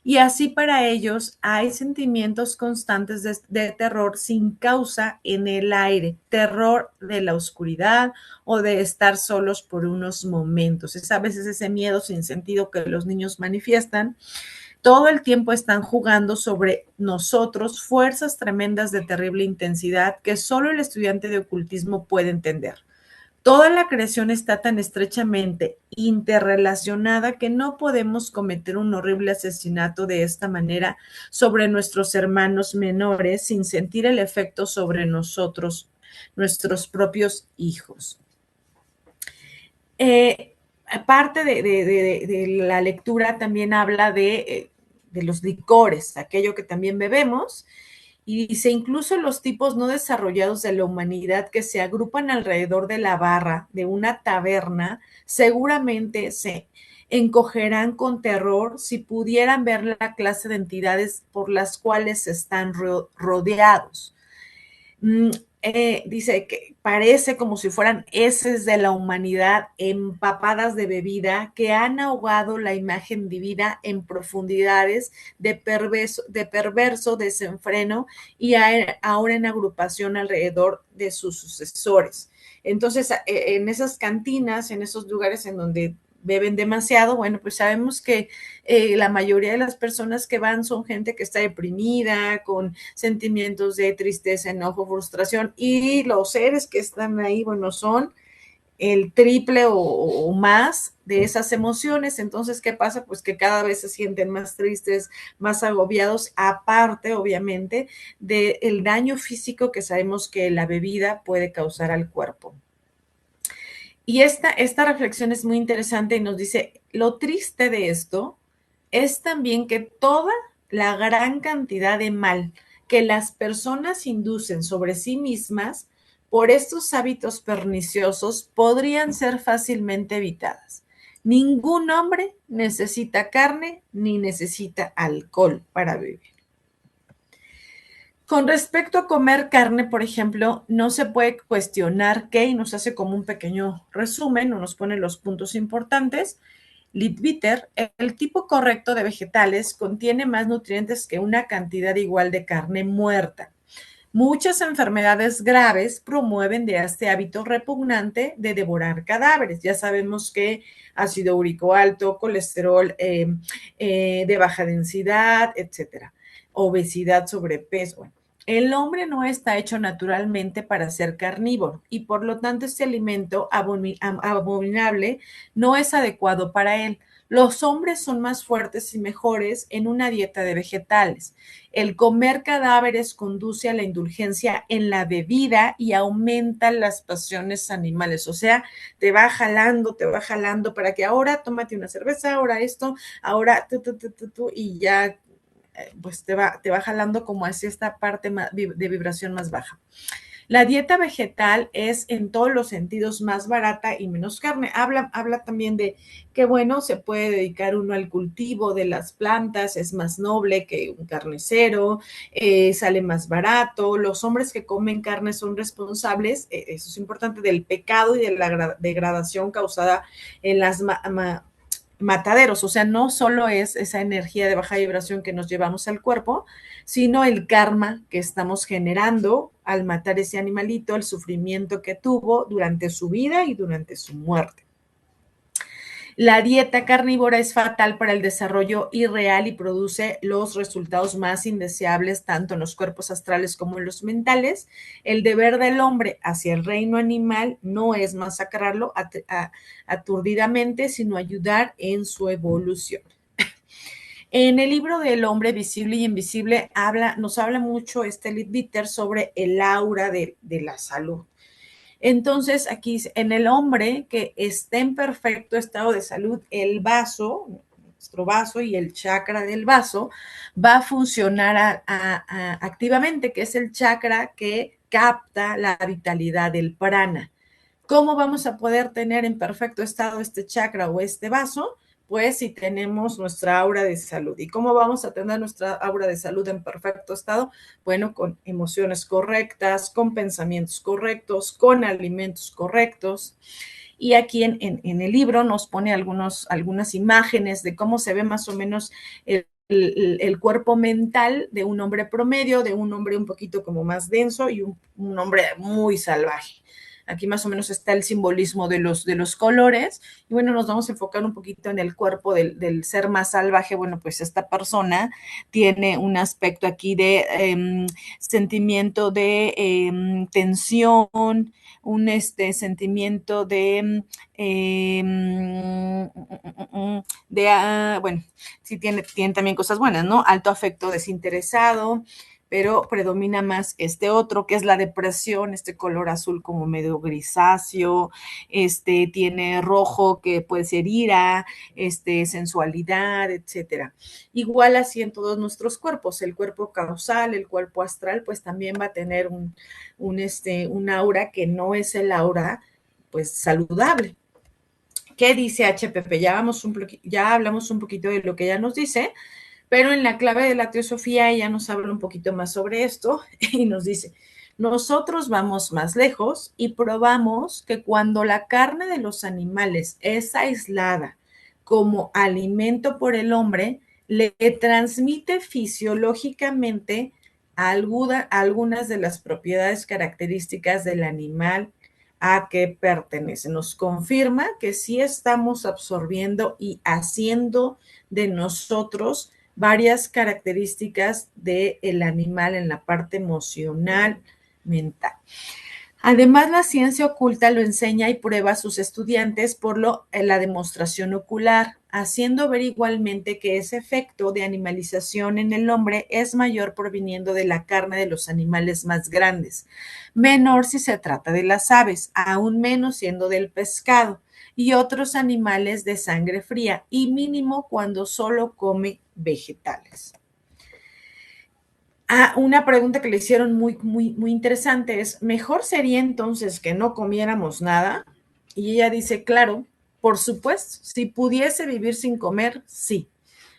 Y así para ellos hay sentimientos constantes de terror sin causa en el aire, terror de la oscuridad o de estar solos por unos momentos. Es a veces ese miedo sin sentido que los niños manifiestan. Todo el tiempo están jugando sobre nosotros fuerzas tremendas de terrible intensidad que solo el estudiante de ocultismo puede entender. Toda la creación está tan estrechamente interrelacionada que no podemos cometer un horrible asesinato de esta manera sobre nuestros hermanos menores sin sentir el efecto sobre nosotros, nuestros propios hijos. Aparte de la lectura, también habla de los licores, aquello que también bebemos. Y dice, incluso los tipos no desarrollados de la humanidad que se agrupan alrededor de la barra de una taberna, seguramente se encogerán con terror si pudieran ver la clase de entidades por las cuales están rodeados. Dice que parece como si fueran heces de la humanidad empapadas de bebida que han ahogado la imagen divina en profundidades de perverso desenfreno y ahora en agrupación alrededor de sus sucesores. Entonces, en esas cantinas, en esos lugares en donde beben demasiado, bueno, pues sabemos que la mayoría de las personas que van son gente que está deprimida, con sentimientos de tristeza, enojo, frustración, y los seres que están ahí, bueno, son el triple o más de esas emociones. Entonces, ¿qué pasa? Pues que cada vez se sienten más tristes, más agobiados, aparte, obviamente, del daño físico que sabemos que la bebida puede causar al cuerpo. Y esta reflexión es muy interesante y nos dice, lo triste de esto es también que toda la gran cantidad de mal que las personas inducen sobre sí mismas por estos hábitos perniciosos podrían ser fácilmente evitadas. Ningún hombre necesita carne ni necesita alcohol para vivir. Con respecto a comer carne, por ejemplo, no se puede cuestionar qué, y nos hace como un pequeño resumen, o nos pone los puntos importantes. Leadbeater, el tipo correcto de vegetales contiene más nutrientes que una cantidad igual de carne muerta. Muchas enfermedades graves promueven de este hábito repugnante de devorar cadáveres. Ya sabemos que ácido úrico alto, colesterol de baja densidad, etcétera. Obesidad, sobrepeso. Bueno, el hombre no está hecho naturalmente para ser carnívoro y por lo tanto este alimento abominable no es adecuado para él. Los hombres son más fuertes y mejores en una dieta de vegetales. El comer cadáveres conduce a la indulgencia en la bebida y aumenta las pasiones animales. O sea, te va jalando para que ahora tómate una cerveza, ahora esto, ahora y ya pues te va jalando como hacia esta parte de vibración más baja. La dieta vegetal es en todos los sentidos más barata y menos carne. Habla también de que, bueno, se puede dedicar uno al cultivo de las plantas, es más noble que un carnicero, sale más barato. Los hombres que comen carne son responsables, eso es importante, del pecado y de la degradación causada en las mataderos, o sea, no solo es esa energía de baja vibración que nos llevamos al cuerpo, sino el karma que estamos generando al matar ese animalito, el sufrimiento que tuvo durante su vida y durante su muerte. La dieta carnívora es fatal para el desarrollo irreal y produce los resultados más indeseables tanto en los cuerpos astrales como en los mentales. El deber del hombre hacia el reino animal no es masacrarlo aturdidamente, sino ayudar en su evolución. En el libro del hombre visible y invisible nos habla mucho Leadbeater sobre el aura de la salud. Entonces, aquí en el hombre que esté en perfecto estado de salud, el vaso, nuestro vaso y el chakra del vaso va a funcionar activamente, que es el chakra que capta la vitalidad del prana. ¿Cómo vamos a poder tener en perfecto estado este chakra o este vaso? Pues si tenemos nuestra aura de salud. ¿Y cómo vamos a tener nuestra aura de salud en perfecto estado? Bueno, con emociones correctas, con pensamientos correctos, con alimentos correctos. Y aquí en el libro nos pone algunas imágenes de cómo se ve más o menos el cuerpo mental de un hombre promedio, de un hombre un poquito como más denso y un hombre muy salvaje. Aquí más o menos está el simbolismo de los colores. Y bueno, nos vamos a enfocar un poquito en el cuerpo del ser más salvaje. Bueno, pues esta persona tiene un aspecto aquí de sentimiento de tensión, un sentimiento bueno, sí tiene también cosas buenas, ¿no? Alto afecto desinteresado, pero predomina más este otro, que es la depresión, este color azul como medio grisáceo, tiene rojo que puede ser ira, sensualidad, etcétera. Igual así en todos nuestros cuerpos, el cuerpo causal, el cuerpo astral, pues también va a tener un aura que no es el aura, pues, saludable. ¿Qué dice HPP? Ya hablamos un poquito de lo que ella nos dice, pero en la clave de la teosofía ella nos habla un poquito más sobre esto y nos dice, nosotros vamos más lejos y probamos que cuando la carne de los animales es aislada como alimento por el hombre, le transmite fisiológicamente algunas de las propiedades características del animal a que pertenece. Nos confirma que sí estamos absorbiendo y haciendo de nosotros varias características del animal en la parte emocional, mental. Además, la ciencia oculta lo enseña y prueba a sus estudiantes por la demostración ocular, haciendo ver igualmente que ese efecto de animalización en el hombre es mayor proviniendo de la carne de los animales más grandes, menor si se trata de las aves, aún menos siendo del pescado y otros animales de sangre fría, y mínimo cuando solo come vegetales. Una pregunta que le hicieron muy interesante es, ¿mejor sería entonces que no comiéramos nada? Y ella dice, claro, por supuesto, si pudiese vivir sin comer, sí,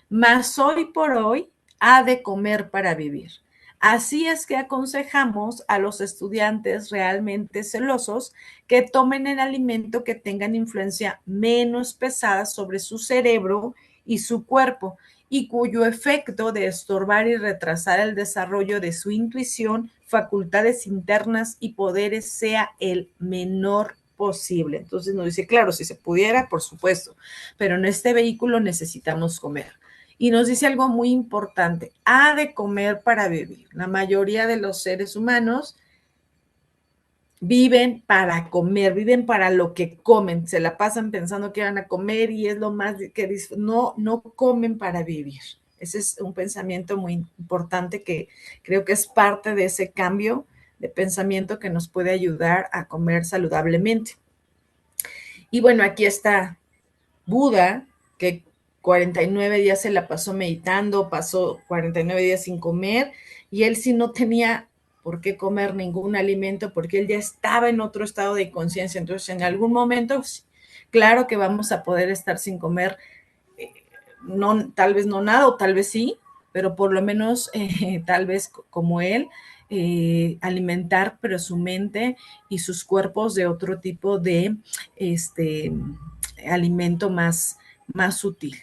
mas hoy por hoy ha de comer para vivir. Así es que aconsejamos a los estudiantes realmente celosos que tomen el alimento que tengan influencia menos pesada sobre su cerebro y su cuerpo, y cuyo efecto de estorbar y retrasar el desarrollo de su intuición, facultades internas y poderes sea el menor posible. Entonces nos dice, claro, si se pudiera, por supuesto, pero en este vehículo necesitamos comer. Y nos dice algo muy importante, ha de comer para vivir. La mayoría de los seres humanos viven para comer, viven para lo que comen, se la pasan pensando que van a comer y es lo más que no comen para vivir. Ese es un pensamiento muy importante que creo que es parte de ese cambio de pensamiento que nos puede ayudar a comer saludablemente. Y bueno, aquí está Buda, que 49 días se la pasó meditando, pasó 49 días sin comer, y él sí no tenía por qué comer ningún alimento, porque él ya estaba en otro estado de conciencia. Entonces, en algún momento, claro que vamos a poder estar sin comer, no, tal vez no nada, o tal vez sí, pero por lo menos, tal vez como él, alimentar, pero su mente y sus cuerpos de otro tipo de alimento más sutil.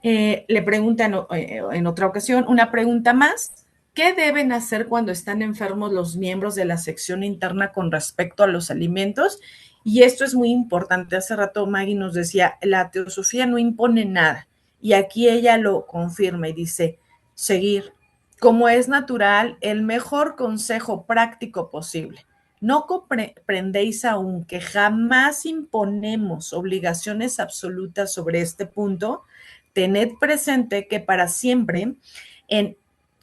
Le preguntan en otra ocasión, una pregunta más, ¿qué deben hacer cuando están enfermos los miembros de la sección interna con respecto a los alimentos? Y esto es muy importante. Hace rato Maggie nos decía, la teosofía no impone nada. Y aquí ella lo confirma y dice, seguir, como es natural, el mejor consejo práctico posible. No comprendéis aún que jamás imponemos obligaciones absolutas sobre este punto. Tened presente que para siempre,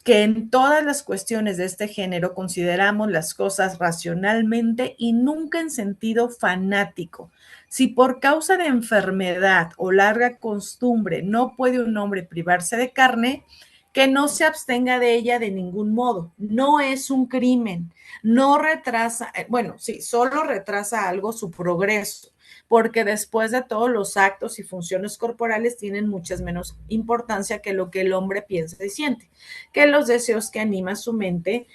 que en todas las cuestiones de este género consideramos las cosas racionalmente y nunca en sentido fanático. Si por causa de enfermedad o larga costumbre no puede un hombre privarse de carne, que no se abstenga de ella de ningún modo. No es un crimen, no retrasa, bueno, sí, solo retrasa algo su progreso, porque después de todos los actos y funciones corporales tienen muchas menos importancia que lo que el hombre piensa y siente, que los deseos que anima su mente,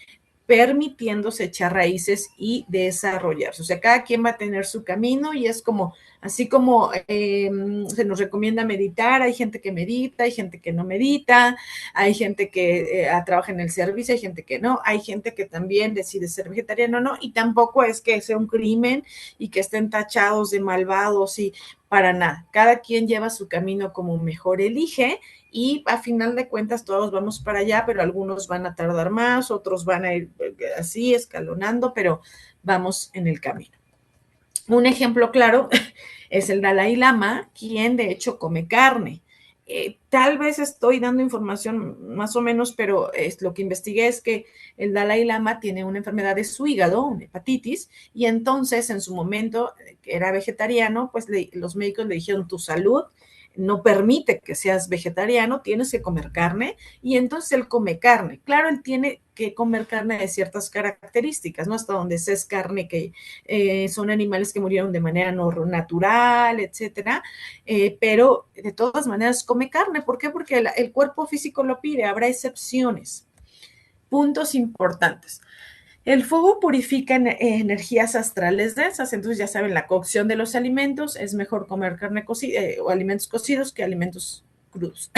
permitiéndose echar raíces y desarrollarse. O sea, cada quien va a tener su camino y es como, así como se nos recomienda meditar, hay gente que medita, hay gente que no medita, hay gente que trabaja en el servicio, hay gente que no, hay gente que también decide ser vegetariano, no, y tampoco es que sea un crimen y que estén tachados de malvados y para nada. Cada quien lleva su camino como mejor elige y a final de cuentas todos vamos para allá, pero algunos van a tardar más, otros van a ir así escalonando, pero vamos en el camino. Un ejemplo claro es el Dalai Lama, quien de hecho come carne. Tal vez estoy dando información más o menos, pero lo que investigué es que el Dalai Lama tiene una enfermedad de su hígado, una hepatitis, y entonces en su momento que era vegetariano, pues los médicos le dijeron, tu salud no permite que seas vegetariano, tienes que comer carne, y entonces él come carne. Claro, él tiene que comer carne de ciertas características, ¿no? Hasta donde se es carne que son animales que murieron de manera no natural, etcétera, pero de todas maneras come carne. ¿Por qué? Porque el cuerpo físico lo pide, habrá excepciones. Puntos importantes. El fuego purifica energías astrales densas, entonces ya saben, la cocción de los alimentos, es mejor comer carne cocida o alimentos cocidos que alimentos crudos.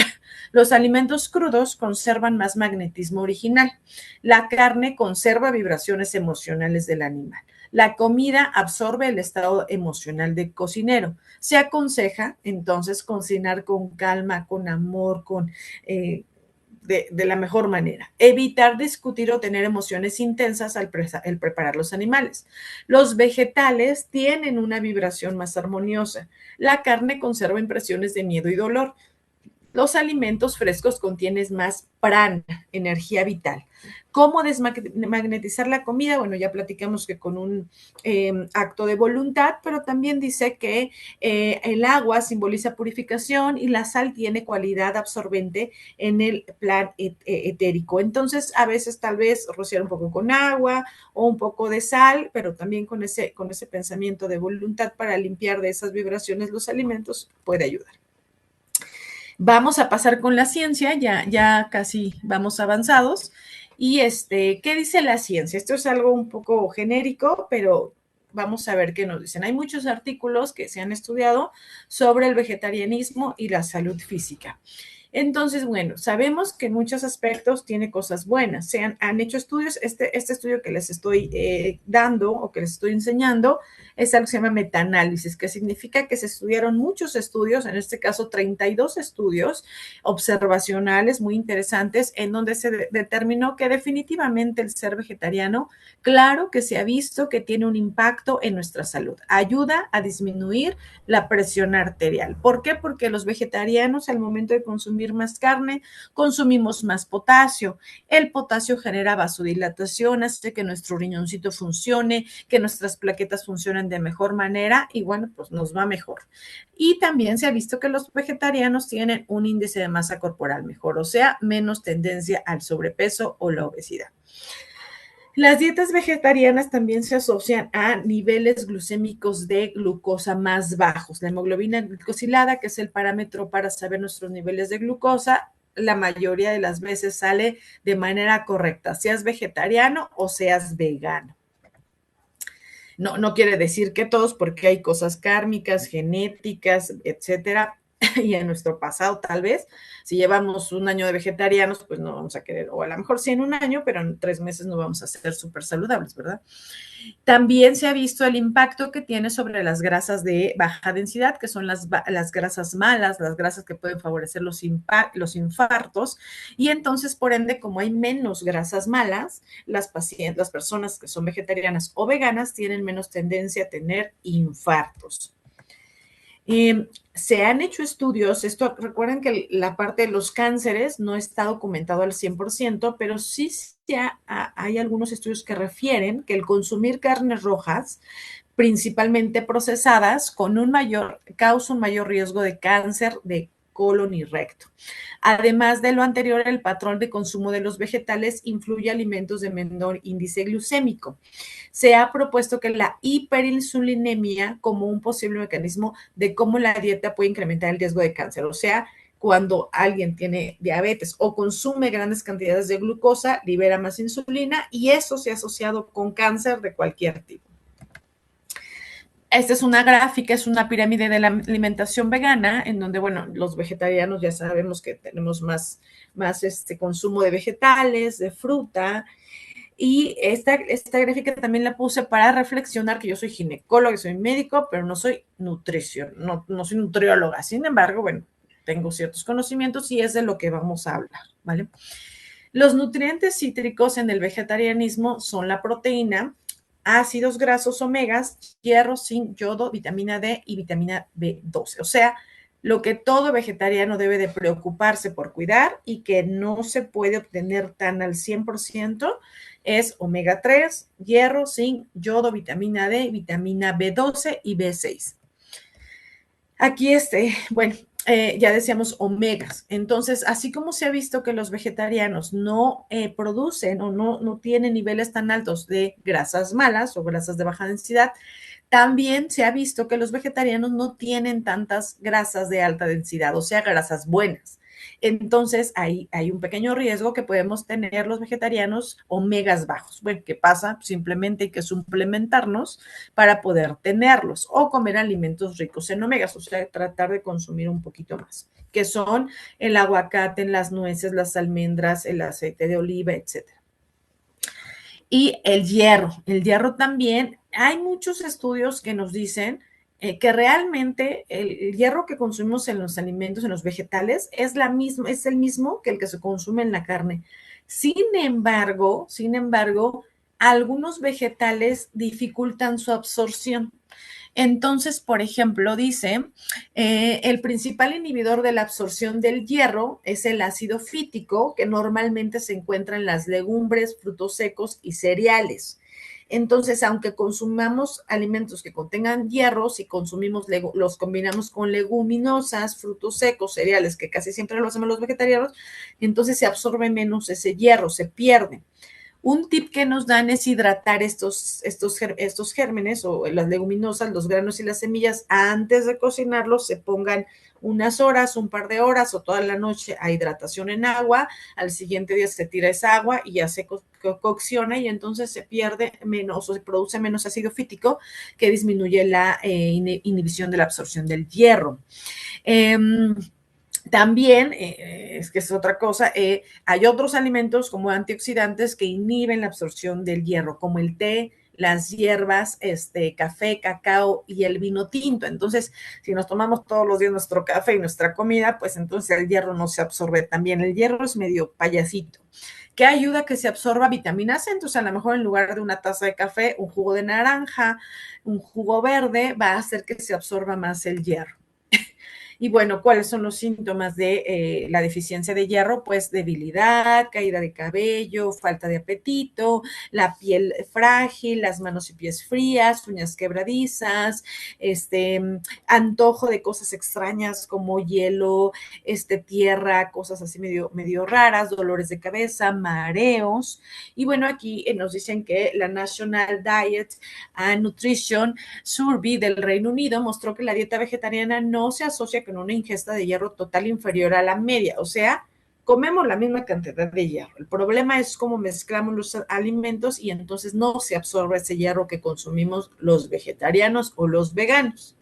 Los alimentos crudos conservan más magnetismo original. La carne conserva vibraciones emocionales del animal. La comida absorbe el estado emocional del cocinero. Se aconseja entonces cocinar con calma, con amor, de la mejor manera. Evitar discutir o tener emociones intensas al preparar los animales. Los vegetales tienen una vibración más armoniosa. La carne conserva impresiones de miedo y dolor. Los alimentos frescos contienen más prana, energía vital. ¿Cómo desmagnetizar la comida? Bueno, ya platicamos que con un acto de voluntad, pero también dice que el agua simboliza purificación y la sal tiene cualidad absorbente en el plan etérico. Entonces, a veces tal vez rociar un poco con agua o un poco de sal, pero también con ese pensamiento de voluntad para limpiar de esas vibraciones los alimentos puede ayudar. Vamos a pasar con la ciencia, ya casi vamos avanzados. Y ¿qué dice la ciencia? Esto es algo un poco genérico, pero vamos a ver qué nos dicen. Hay muchos artículos que se han estudiado sobre el vegetarianismo y la salud física. Entonces, bueno, sabemos que en muchos aspectos tiene cosas buenas. Han hecho estudios, este estudio que les estoy dando o que les estoy enseñando es algo que se llama metaanálisis, que significa que se estudiaron muchos estudios, en este caso 32 estudios observacionales muy interesantes, en donde se determinó que definitivamente el ser vegetariano, claro que se ha visto que tiene un impacto en nuestra salud. Ayuda a disminuir la presión arterial. ¿Por qué? Porque los vegetarianos al momento de consumir más carne, consumimos más potasio. El potasio genera vasodilatación, hace que nuestro riñoncito funcione, que nuestras plaquetas funcionen de mejor manera y bueno, pues nos va mejor. Y también se ha visto que los vegetarianos tienen un índice de masa corporal mejor, o sea, menos tendencia al sobrepeso o la obesidad. Las dietas vegetarianas también se asocian a niveles glucémicos de glucosa más bajos. La hemoglobina glicosilada, que es el parámetro para saber nuestros niveles de glucosa, la mayoría de las veces sale de manera correcta, seas vegetariano o seas vegano. No quiere decir que todos, porque hay cosas kármicas, genéticas, etcétera, y en nuestro pasado tal vez, si llevamos un año de vegetarianos, pues no vamos a querer, o a lo mejor sí en un año, pero en 3 meses no vamos a ser súper saludables, ¿verdad? También se ha visto el impacto que tiene sobre las grasas de baja densidad, que son las grasas malas, las grasas que pueden favorecer los infartos, y entonces, por ende, como hay menos grasas malas, las personas que son vegetarianas o veganas tienen menos tendencia a tener infartos. Se han hecho estudios, recuerden que la parte de los cánceres no está documentado al 100%, pero sí hay algunos estudios que refieren que el consumir carnes rojas, principalmente procesadas, causa un mayor riesgo de cáncer de colon y recto. Además de lo anterior, el patrón de consumo de los vegetales influye alimentos de menor índice glucémico. Se ha propuesto que la hiperinsulinemia como un posible mecanismo de cómo la dieta puede incrementar el riesgo de cáncer. O sea, cuando alguien tiene diabetes o consume grandes cantidades de glucosa, libera más insulina y eso se ha asociado con cáncer de cualquier tipo. Esta es una gráfica, es una pirámide de la alimentación vegana, en donde, bueno, los vegetarianos ya sabemos que tenemos más consumo de vegetales, de fruta. Y esta gráfica también la puse para reflexionar que yo soy ginecóloga, soy médico, pero no soy no soy nutrióloga. Sin embargo, bueno, tengo ciertos conocimientos y es de lo que vamos a hablar, ¿vale? Los nutrientes cítricos en el vegetarianismo son la proteína, ácidos grasos omegas, hierro, zinc, yodo, vitamina D y vitamina B12. O sea, lo que todo vegetariano debe de preocuparse por cuidar y que no se puede obtener tan al 100% es omega 3, hierro, zinc, yodo, vitamina D, vitamina B12 y B6. Aquí bueno, ya decíamos omegas. Entonces, así como se ha visto que los vegetarianos no producen o no tienen niveles tan altos de grasas malas o grasas de baja densidad, también se ha visto que los vegetarianos no tienen tantas grasas de alta densidad, o sea, grasas buenas. Entonces, hay un pequeño riesgo que podemos tener los vegetarianos omegas bajos. Bueno, ¿qué pasa? Simplemente hay que suplementarnos para poder tenerlos o comer alimentos ricos en omegas, o sea, tratar de consumir un poquito más, que son el aguacate, las nueces, las almendras, el aceite de oliva, etcétera. Y el hierro también, hay muchos estudios que nos dicen que realmente el hierro que consumimos en los alimentos, en los vegetales, es el mismo que el que se consume en la carne. Sin embargo, algunos vegetales dificultan su absorción. Entonces, por ejemplo, dice, el principal inhibidor de la absorción del hierro es el ácido fítico, que normalmente se encuentra en las legumbres, frutos secos y cereales. Entonces, aunque consumamos alimentos que contengan hierro, si consumimos los combinamos con leguminosas, frutos secos, cereales, que casi siempre lo hacemos los vegetarianos, entonces se absorbe menos ese hierro, se pierde. Un tip que nos dan es hidratar estos gérmenes o las leguminosas, los granos y las semillas antes de cocinarlos, se pongan unas horas, un par de horas o toda la noche a hidratación en agua. Al siguiente día se tira esa agua y ya se cocciona y entonces se pierde menos o se produce menos ácido fítico que disminuye la inhibición de la absorción del hierro. También, es que es otra cosa, hay otros alimentos como antioxidantes que inhiben la absorción del hierro, como el té, las hierbas, café, cacao y el vino tinto. Entonces, si nos tomamos todos los días nuestro café y nuestra comida, pues entonces el hierro no se absorbe tan bien. El hierro es medio payasito. ¿Qué ayuda a que se absorba vitamina C? Entonces, a lo mejor en lugar de una taza de café, un jugo de naranja, un jugo verde, va a hacer que se absorba más el hierro. Y bueno, ¿cuáles son los síntomas de la deficiencia de hierro? Pues debilidad, caída de cabello, falta de apetito, la piel frágil, las manos y pies frías, uñas quebradizas, antojo de cosas extrañas como hielo, tierra, cosas así medio raras, dolores de cabeza, mareos. Y bueno, aquí nos dicen que la National Diet and Nutrition Survey del Reino Unido mostró que la dieta vegetariana no se asocia con una ingesta de hierro total inferior a la media, o sea, comemos la misma cantidad de hierro. El problema es cómo mezclamos los alimentos y entonces no se absorbe ese hierro que consumimos los vegetarianos o los veganos.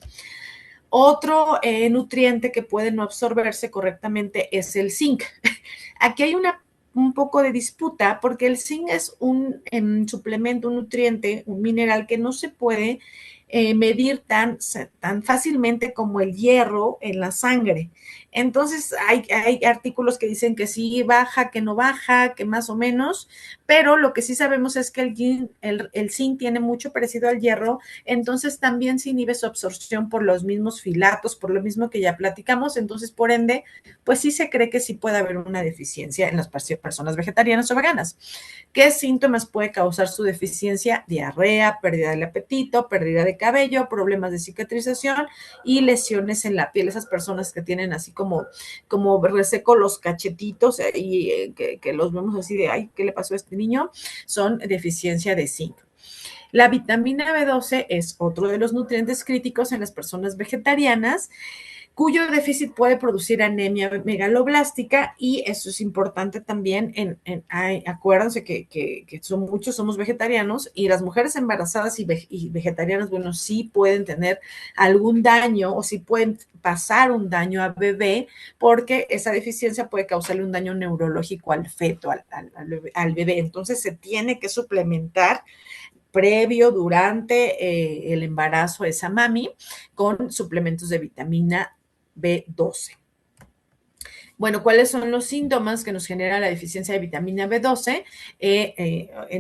Otro nutriente que puede no absorberse correctamente es el zinc. Aquí hay un poco de disputa porque el zinc es un suplemento, un nutriente, un mineral que no se puede medir tan fácilmente como el hierro en la sangre. Entonces, hay artículos que dicen que sí baja, que no baja, que más o menos, pero lo que sí sabemos es que el zinc tiene mucho parecido al hierro, entonces también se inhibe su absorción por los mismos filatos, por lo mismo que ya platicamos, entonces, por ende, pues sí se cree que sí puede haber una deficiencia en las personas vegetarianas o veganas. ¿Qué síntomas puede causar su deficiencia? Diarrea, pérdida del apetito, pérdida de cabello, problemas de cicatrización y lesiones en la piel. Esas personas que tienen así como reseco los cachetitos y que los vemos así de, ay, ¿qué le pasó a este niño? Son deficiencia de zinc. La vitamina B12 es otro de los nutrientes críticos en las personas vegetarianas, cuyo déficit puede producir anemia megaloblástica y eso es importante también acuérdense que muchos somos vegetarianos y las mujeres embarazadas y vegetarianas, bueno, sí pueden tener algún daño o sí pueden pasar un daño a bebé porque esa deficiencia puede causarle un daño neurológico al feto, al bebé. Entonces se tiene que suplementar previo, durante el embarazo de esa mami con suplementos de vitamina B12. Bueno, ¿cuáles son los síntomas que nos genera la deficiencia de vitamina B12?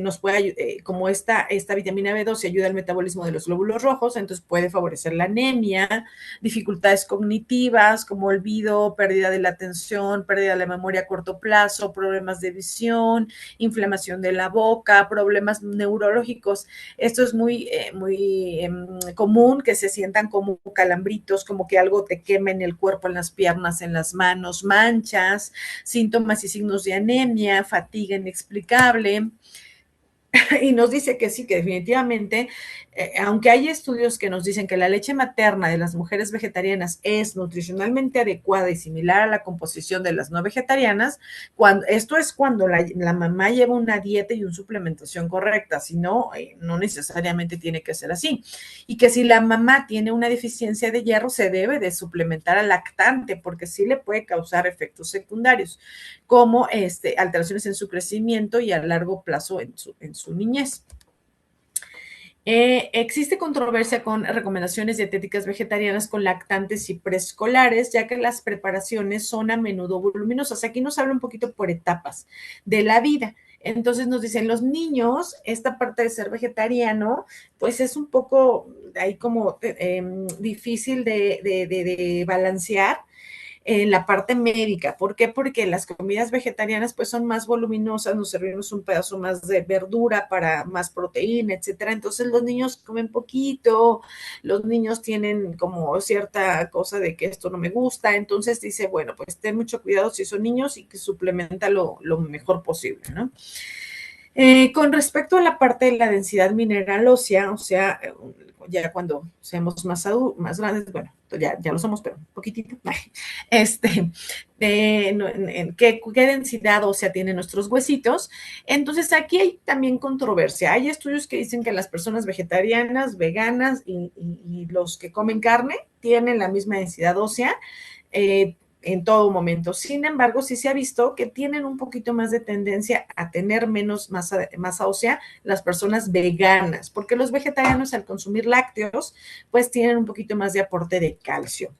Nos puede, como esta vitamina B12 ayuda al metabolismo de los glóbulos rojos, entonces puede favorecer la anemia, dificultades cognitivas como olvido, pérdida de la atención, pérdida de la memoria a corto plazo, problemas de visión, inflamación de la boca, problemas neurológicos. Esto es muy común, que se sientan como calambritos, como que algo te quema en el cuerpo, en las piernas, en las manos, manchas, síntomas y signos de anemia, fatiga inexplicable. Y nos dice que sí, que definitivamente, aunque hay estudios que nos dicen que la leche materna de las mujeres vegetarianas es nutricionalmente adecuada y similar a la composición de las no vegetarianas, esto es cuando la mamá lleva una dieta y una suplementación correcta, si no, no necesariamente tiene que ser así. Y que si la mamá tiene una deficiencia de hierro, se debe de suplementar al lactante, porque sí le puede causar efectos secundarios, como alteraciones en su crecimiento y a largo plazo en su niñez. Existe controversia con recomendaciones dietéticas vegetarianas con lactantes y preescolares, ya que las preparaciones son a menudo voluminosas. Aquí nos habla un poquito por etapas de la vida. Entonces nos dicen los niños, esta parte de ser vegetariano, pues es un poco ahí como difícil de balancear en la parte médica. ¿Por qué? Porque las comidas vegetarianas pues son más voluminosas, nos servimos un pedazo más de verdura para más proteína, etcétera. Entonces los niños comen poquito, los niños tienen como cierta cosa de que esto no me gusta, entonces dice, bueno, pues ten mucho cuidado si son niños y que suplementa lo mejor posible, ¿no? Con respecto a la parte de la densidad mineral ósea, o sea, ya cuando seamos más grandes, bueno, ya lo somos, pero un poquitito, ¿qué densidad ósea tienen nuestros huesitos? Entonces, aquí hay también controversia. Hay estudios que dicen que las personas vegetarianas, veganas y los que comen carne tienen la misma densidad ósea. En todo momento. Sin embargo, sí se ha visto que tienen un poquito más de tendencia a tener menos masa ósea las personas veganas, porque los vegetarianos al consumir lácteos, pues tienen un poquito más de aporte de calcio.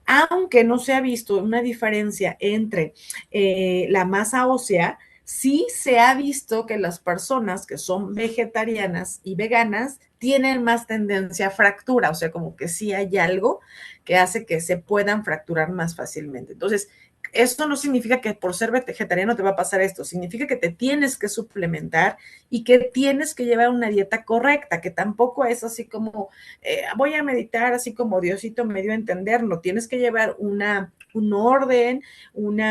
Aunque no se ha visto una diferencia entre la masa ósea, sí se ha visto que las personas que son vegetarianas y veganas tienen más tendencia a fractura, o sea, como que sí hay algo que hace que se puedan fracturar más fácilmente. Entonces, esto no significa que por ser vegetariano te va a pasar esto, significa que te tienes que suplementar y que tienes que llevar una dieta correcta, que tampoco es así como voy a meditar así como Diosito me dio a entender, no tienes que llevar un orden, un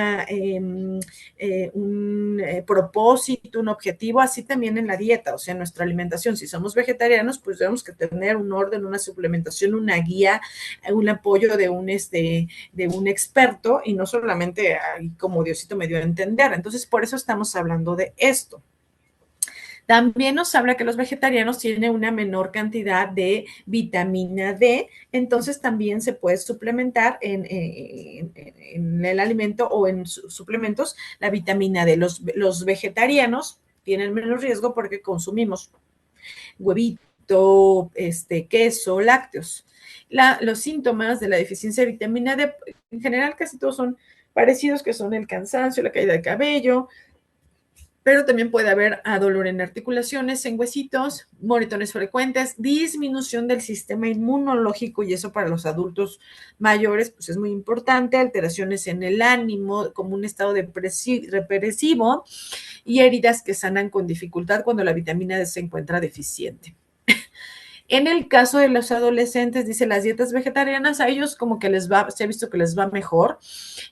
propósito, un objetivo, así también en la dieta, o sea, en nuestra alimentación. Si somos vegetarianos, pues tenemos que tener un orden, una suplementación, una guía, un apoyo de un experto y no solamente como Diosito me dio a entender. Entonces, por eso estamos hablando de esto. También nos habla que los vegetarianos tienen una menor cantidad de vitamina D, entonces también se puede suplementar en el alimento o en suplementos la vitamina D. Los vegetarianos tienen menos riesgo porque consumimos huevito, queso, lácteos. Los síntomas de la deficiencia de vitamina D, en general casi todos son parecidos, que son el cansancio, la caída de cabello, pero también puede haber dolor en articulaciones, en huesitos, moretones frecuentes, disminución del sistema inmunológico, y eso para los adultos mayores pues es muy importante, alteraciones en el ánimo, como un estado depresivo, y heridas que sanan con dificultad cuando la vitamina D se encuentra deficiente. En el caso de los adolescentes, dice, las dietas vegetarianas a ellos como que se ha visto que les va mejor.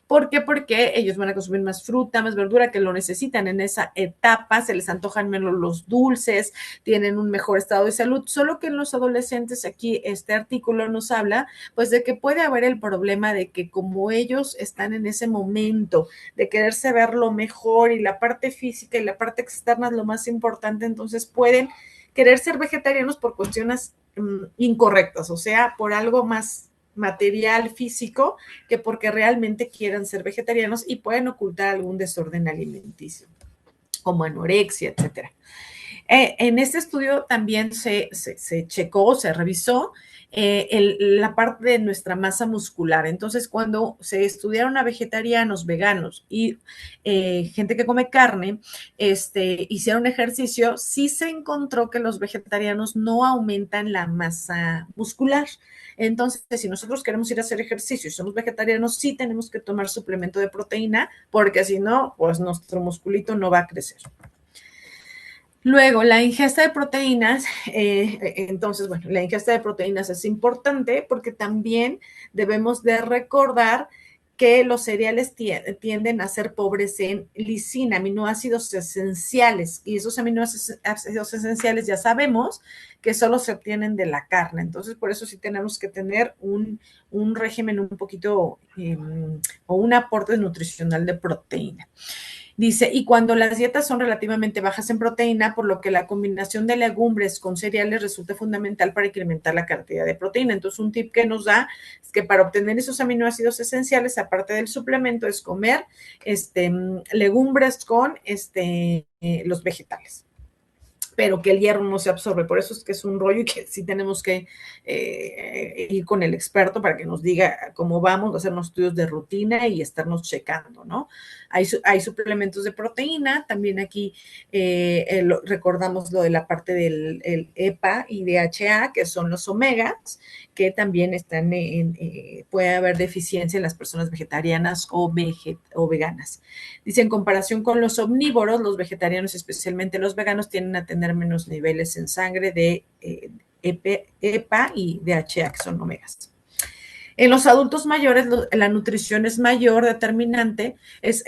¿Por qué? Porque ellos van a consumir más fruta, más verdura, que lo necesitan en esa etapa, se les antojan menos los dulces, tienen un mejor estado de salud, solo que en los adolescentes, aquí este artículo nos habla, pues de que puede haber el problema de que como ellos están en ese momento de quererse ver lo mejor y la parte física y la parte externa es lo más importante, entonces pueden querer ser vegetarianos por cuestiones incorrectas, o sea, por algo más material físico que porque realmente quieran ser vegetarianos y pueden ocultar algún desorden alimenticio, como anorexia, etcétera. En este estudio también se checó, se revisó la parte de nuestra masa muscular. Entonces, cuando se estudiaron a vegetarianos, veganos y gente que come carne, hicieron ejercicio, sí se encontró que los vegetarianos no aumentan la masa muscular. Entonces, si nosotros queremos ir a hacer ejercicio y somos vegetarianos, sí tenemos que tomar suplemento de proteína, porque si no, pues nuestro musculito no va a crecer. Luego, la ingesta de proteínas, entonces, bueno, la ingesta de proteínas es importante porque también debemos de recordar que los cereales tienden a ser pobres en lisina, aminoácidos esenciales, y esos aminoácidos esenciales ya sabemos que solo se obtienen de la carne, entonces por eso sí tenemos que tener un régimen un poquito o un aporte nutricional de proteína. Dice, y cuando las dietas son relativamente bajas en proteína, por lo que la combinación de legumbres con cereales resulta fundamental para incrementar la cantidad de proteína. Entonces, un tip que nos da es que para obtener esos aminoácidos esenciales, aparte del suplemento, es comer legumbres con los vegetales. pero que el hierro no se absorbe. Por eso es que es un rollo y que sí tenemos que ir con el experto para que nos diga cómo vamos, hacernos estudios de rutina y estarnos checando, ¿no? Hay suplementos de proteína, también aquí recordamos lo de la parte del EPA y DHA, que son los omegas, que también están puede haber deficiencia en las personas vegetarianas o veganas. Dice, en comparación con los omnívoros, los vegetarianos, especialmente los veganos, tienden a tener menos niveles en sangre de EPA y DHA, que son omegas. En los adultos mayores, la nutrición es mayor determinante, es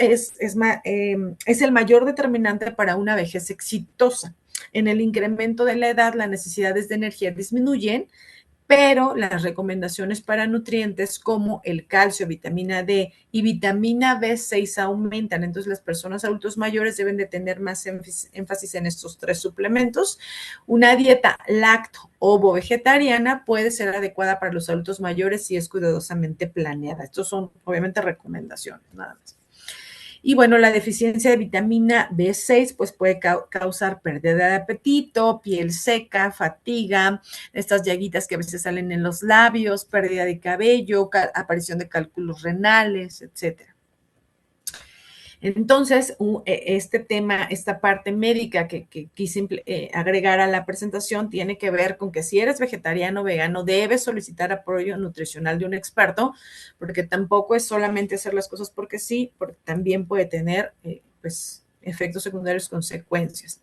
el mayor determinante para una vejez exitosa. En el incremento de la edad, las necesidades de energía disminuyen, pero las recomendaciones para nutrientes como el calcio, vitamina D y vitamina B6 aumentan. Entonces, las personas adultos mayores deben de tener más énfasis en estos 3 suplementos. Una dieta lacto-ovo-vegetariana puede ser adecuada para los adultos mayores si es cuidadosamente planeada. Estos son, obviamente, recomendaciones, nada más. Y bueno, la deficiencia de vitamina B6 pues puede causar pérdida de apetito, piel seca, fatiga, estas llaguitas que a veces salen en los labios, pérdida de cabello, aparición de cálculos renales, etcétera. Entonces, este tema, esta parte médica que quise agregar a la presentación tiene que ver con que si eres vegetariano o vegano, debes solicitar apoyo nutricional de un experto, porque tampoco es solamente hacer las cosas porque sí, porque también puede tener, pues, efectos secundarios, consecuencias.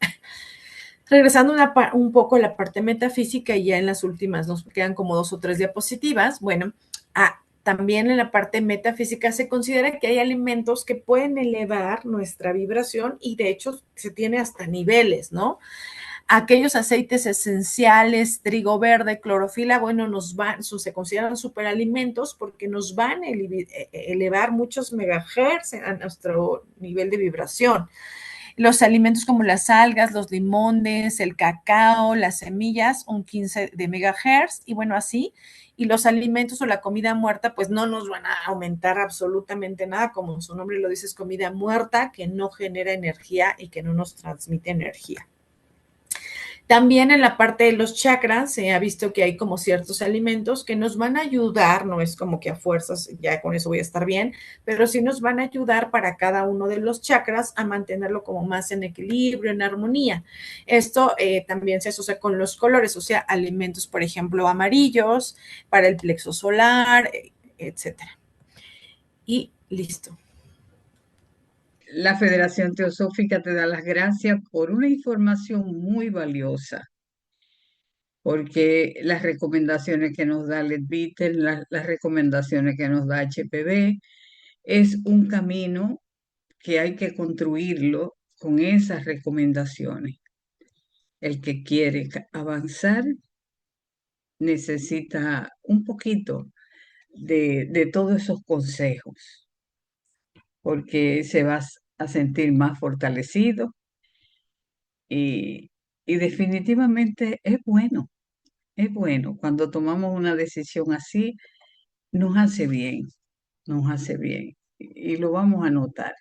Regresando un poco a la parte metafísica, y ya en las últimas nos quedan como 2 o 3 diapositivas, bueno, también en la parte metafísica se considera que hay alimentos que pueden elevar nuestra vibración y de hecho se tiene hasta niveles, ¿no? Aquellos aceites esenciales, trigo verde, clorofila, bueno, se consideran superalimentos porque nos van a elevar muchos megahertz a nuestro nivel de vibración. Los alimentos como las algas, los limones, el cacao, las semillas, un 15 de megahertz, y bueno, así. Y los alimentos o la comida muerta, pues no nos van a aumentar absolutamente nada, como su nombre lo dice, es comida muerta que no genera energía y que no nos transmite energía. También en la parte de los chakras se ha visto que hay como ciertos alimentos que nos van a ayudar, no es como que a fuerzas ya con eso voy a estar bien, pero sí nos van a ayudar para cada uno de los chakras a mantenerlo como más en equilibrio, en armonía. Esto también se asocia con los colores, o sea, alimentos, por ejemplo, amarillos para el plexo solar, etcétera. Y listo. La Federación Teosófica te da las gracias por una información muy valiosa, porque las recomendaciones que nos da Leadbeater, las recomendaciones que nos da HPV, es un camino que hay que construirlo con esas recomendaciones. El que quiere avanzar necesita un poquito de todos esos consejos, porque se va a sentir más fortalecido y definitivamente es bueno. Cuando tomamos una decisión así, nos hace bien, nos hace bien y lo vamos a notar.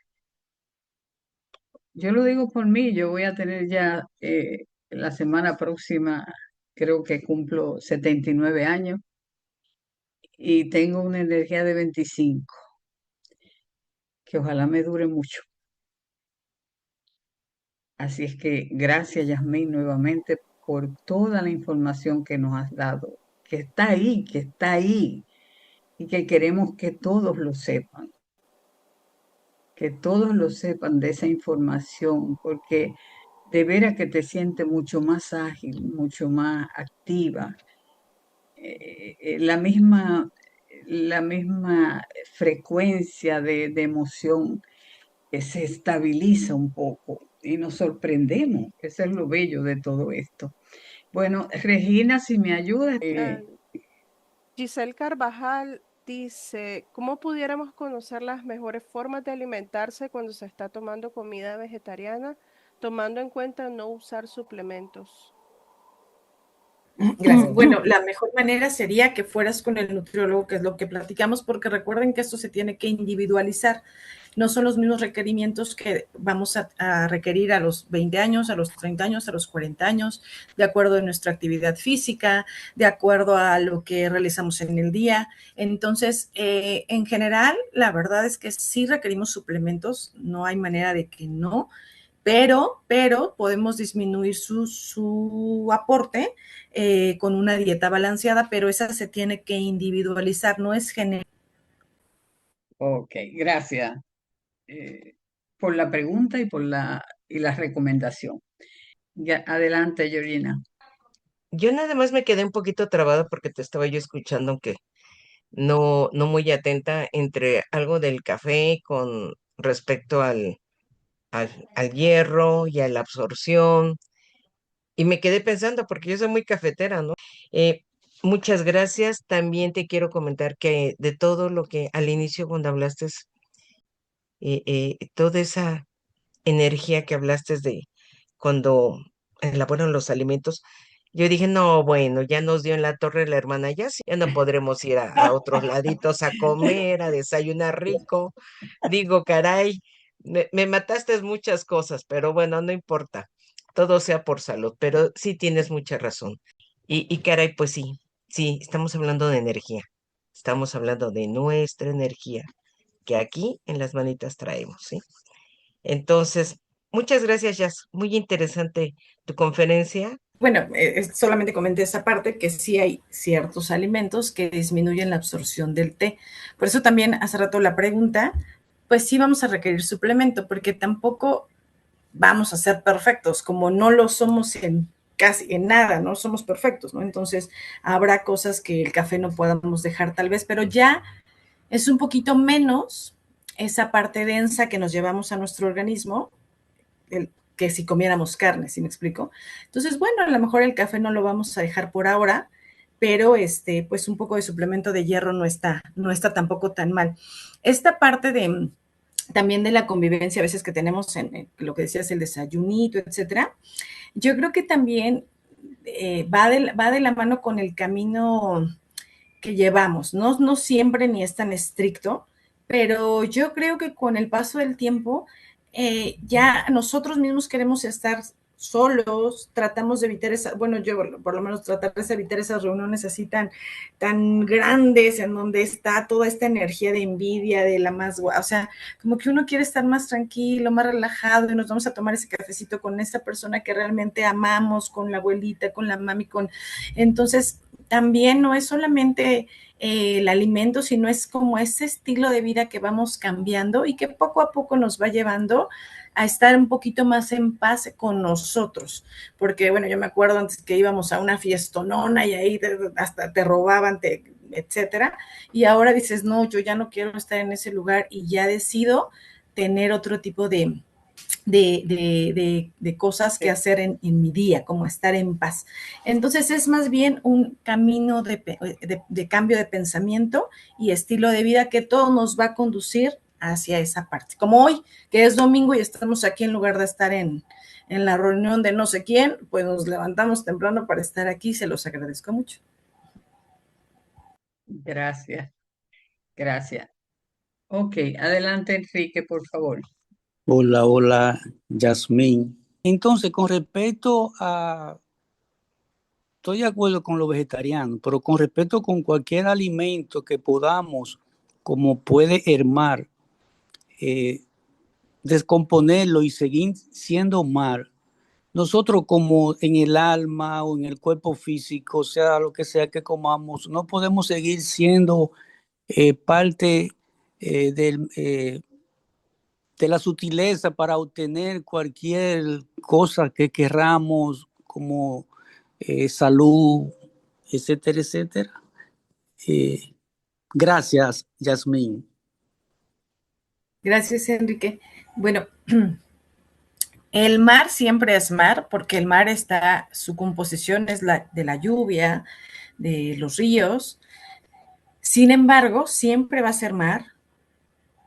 Yo lo digo por mí, yo voy a tener ya la semana próxima, creo que cumplo 79 años y tengo una energía de 25, que ojalá me dure mucho. Así es que gracias, Yasmín, nuevamente por toda la información que nos has dado, que está ahí y que queremos que todos lo sepan de esa información, porque de veras que te sientes mucho más ágil, mucho más activa. La misma frecuencia de emoción se estabiliza un poco y nos sorprendemos. Eso es lo bello de todo esto. Bueno, Regina, si me ayudas. Giselle Carvajal dice, ¿cómo pudiéramos conocer las mejores formas de alimentarse cuando se está tomando comida vegetariana, tomando en cuenta no usar suplementos? Gracias. Bueno, la mejor manera sería que fueras con el nutriólogo, que es lo que platicamos, porque recuerden que esto se tiene que individualizar. no son los mismos requerimientos que vamos a requerir a los 20 años, a los 30 años, a los 40 años, de acuerdo a nuestra actividad física, de acuerdo a lo que realizamos en el día. Entonces, en general, la verdad es que sí requerimos suplementos, no hay manera de que no, pero podemos disminuir su aporte con una dieta balanceada, pero esa se tiene que individualizar, no es general. Ok, gracias por la pregunta y por la recomendación. Ya, adelante, Georgina. Yo nada más me quedé un poquito trabada porque te estaba yo escuchando, aunque no muy atenta, entre algo del café con respecto al hierro y a la absorción. Y me quedé pensando, porque yo soy muy cafetera, ¿no? Eh, muchas gracias. También te quiero comentar que de todo lo que al inicio cuando hablaste, toda esa energía que hablaste de cuando elaboran los alimentos, yo dije, no, bueno, ya nos dio en la torre la hermana, ya sí, ya no podremos ir a otros laditos a comer, a desayunar rico. Digo, caray, me mataste muchas cosas, pero bueno, no importa, todo sea por salud, pero sí tienes mucha razón. Y caray, pues sí, sí, estamos hablando de energía, estamos hablando de nuestra energía que aquí en las manitas traemos, ¿sí? Entonces, muchas gracias, Jazz. Muy interesante tu conferencia. Bueno, solamente comenté esa parte, que sí hay ciertos alimentos que disminuyen la absorción del té. Por eso también hace rato la pregunta, pues sí vamos a requerir suplemento, porque tampoco vamos a ser perfectos, como no lo somos en casi en nada, no somos perfectos, ¿no? Entonces habrá cosas que el café no podamos dejar tal vez, pero ya es un poquito menos esa parte densa que nos llevamos a nuestro organismo, que si comiéramos carne, ¿sí me explico? Entonces, bueno, a lo mejor el café no lo vamos a dejar por ahora, pero pues un poco de suplemento de hierro no está tampoco tan mal. Esta parte de también de la convivencia a veces que tenemos en lo que decías, el desayunito, etcétera, yo creo que también va de la mano con el camino que llevamos. No siempre ni es tan estricto, pero yo creo que con el paso del tiempo ya nosotros mismos queremos estar solos, tratamos de evitar esa, bueno, yo por lo menos tratar de evitar esas reuniones así tan grandes en donde está toda esta energía de envidia, de la más, o sea, como que uno quiere estar más tranquilo, más relajado y nos vamos a tomar ese cafecito con esa persona que realmente amamos, con la abuelita, con la mami, entonces también no es solamente el alimento, sino es como ese estilo de vida que vamos cambiando y que poco a poco nos va llevando a estar un poquito más en paz con nosotros. Porque, bueno, yo me acuerdo antes que íbamos a una fiestonona y ahí hasta te robaban, etcétera. Y ahora dices, no, yo ya no quiero estar en ese lugar y ya decido tener otro tipo de cosas que hacer en mi día, como estar en paz. Entonces es más bien un camino de cambio de pensamiento y estilo de vida que todo nos va a conducir hacia esa parte. Como hoy, que es domingo y estamos aquí en lugar de estar en la reunión de no sé quién, pues nos levantamos temprano para estar aquí, se los agradezco mucho. Gracias, gracias. Ok, adelante, Enrique, por favor. Hola, hola, Yasmín. Entonces, con respecto a, estoy de acuerdo con los vegetarianos, pero con respecto con cualquier alimento que podamos, como puede Hermar, eh, descomponerlo y seguir siendo mar, nosotros como en el alma o en el cuerpo físico, sea lo que sea que comamos, no podemos seguir siendo parte de la sutileza para obtener cualquier cosa que querramos, como salud, etcétera, etcétera. Eh, gracias, Yasmín. Gracias, Enrique. Bueno, el mar siempre es mar, porque el mar está, su composición es de la lluvia, de los ríos. Sin embargo, siempre va a ser mar,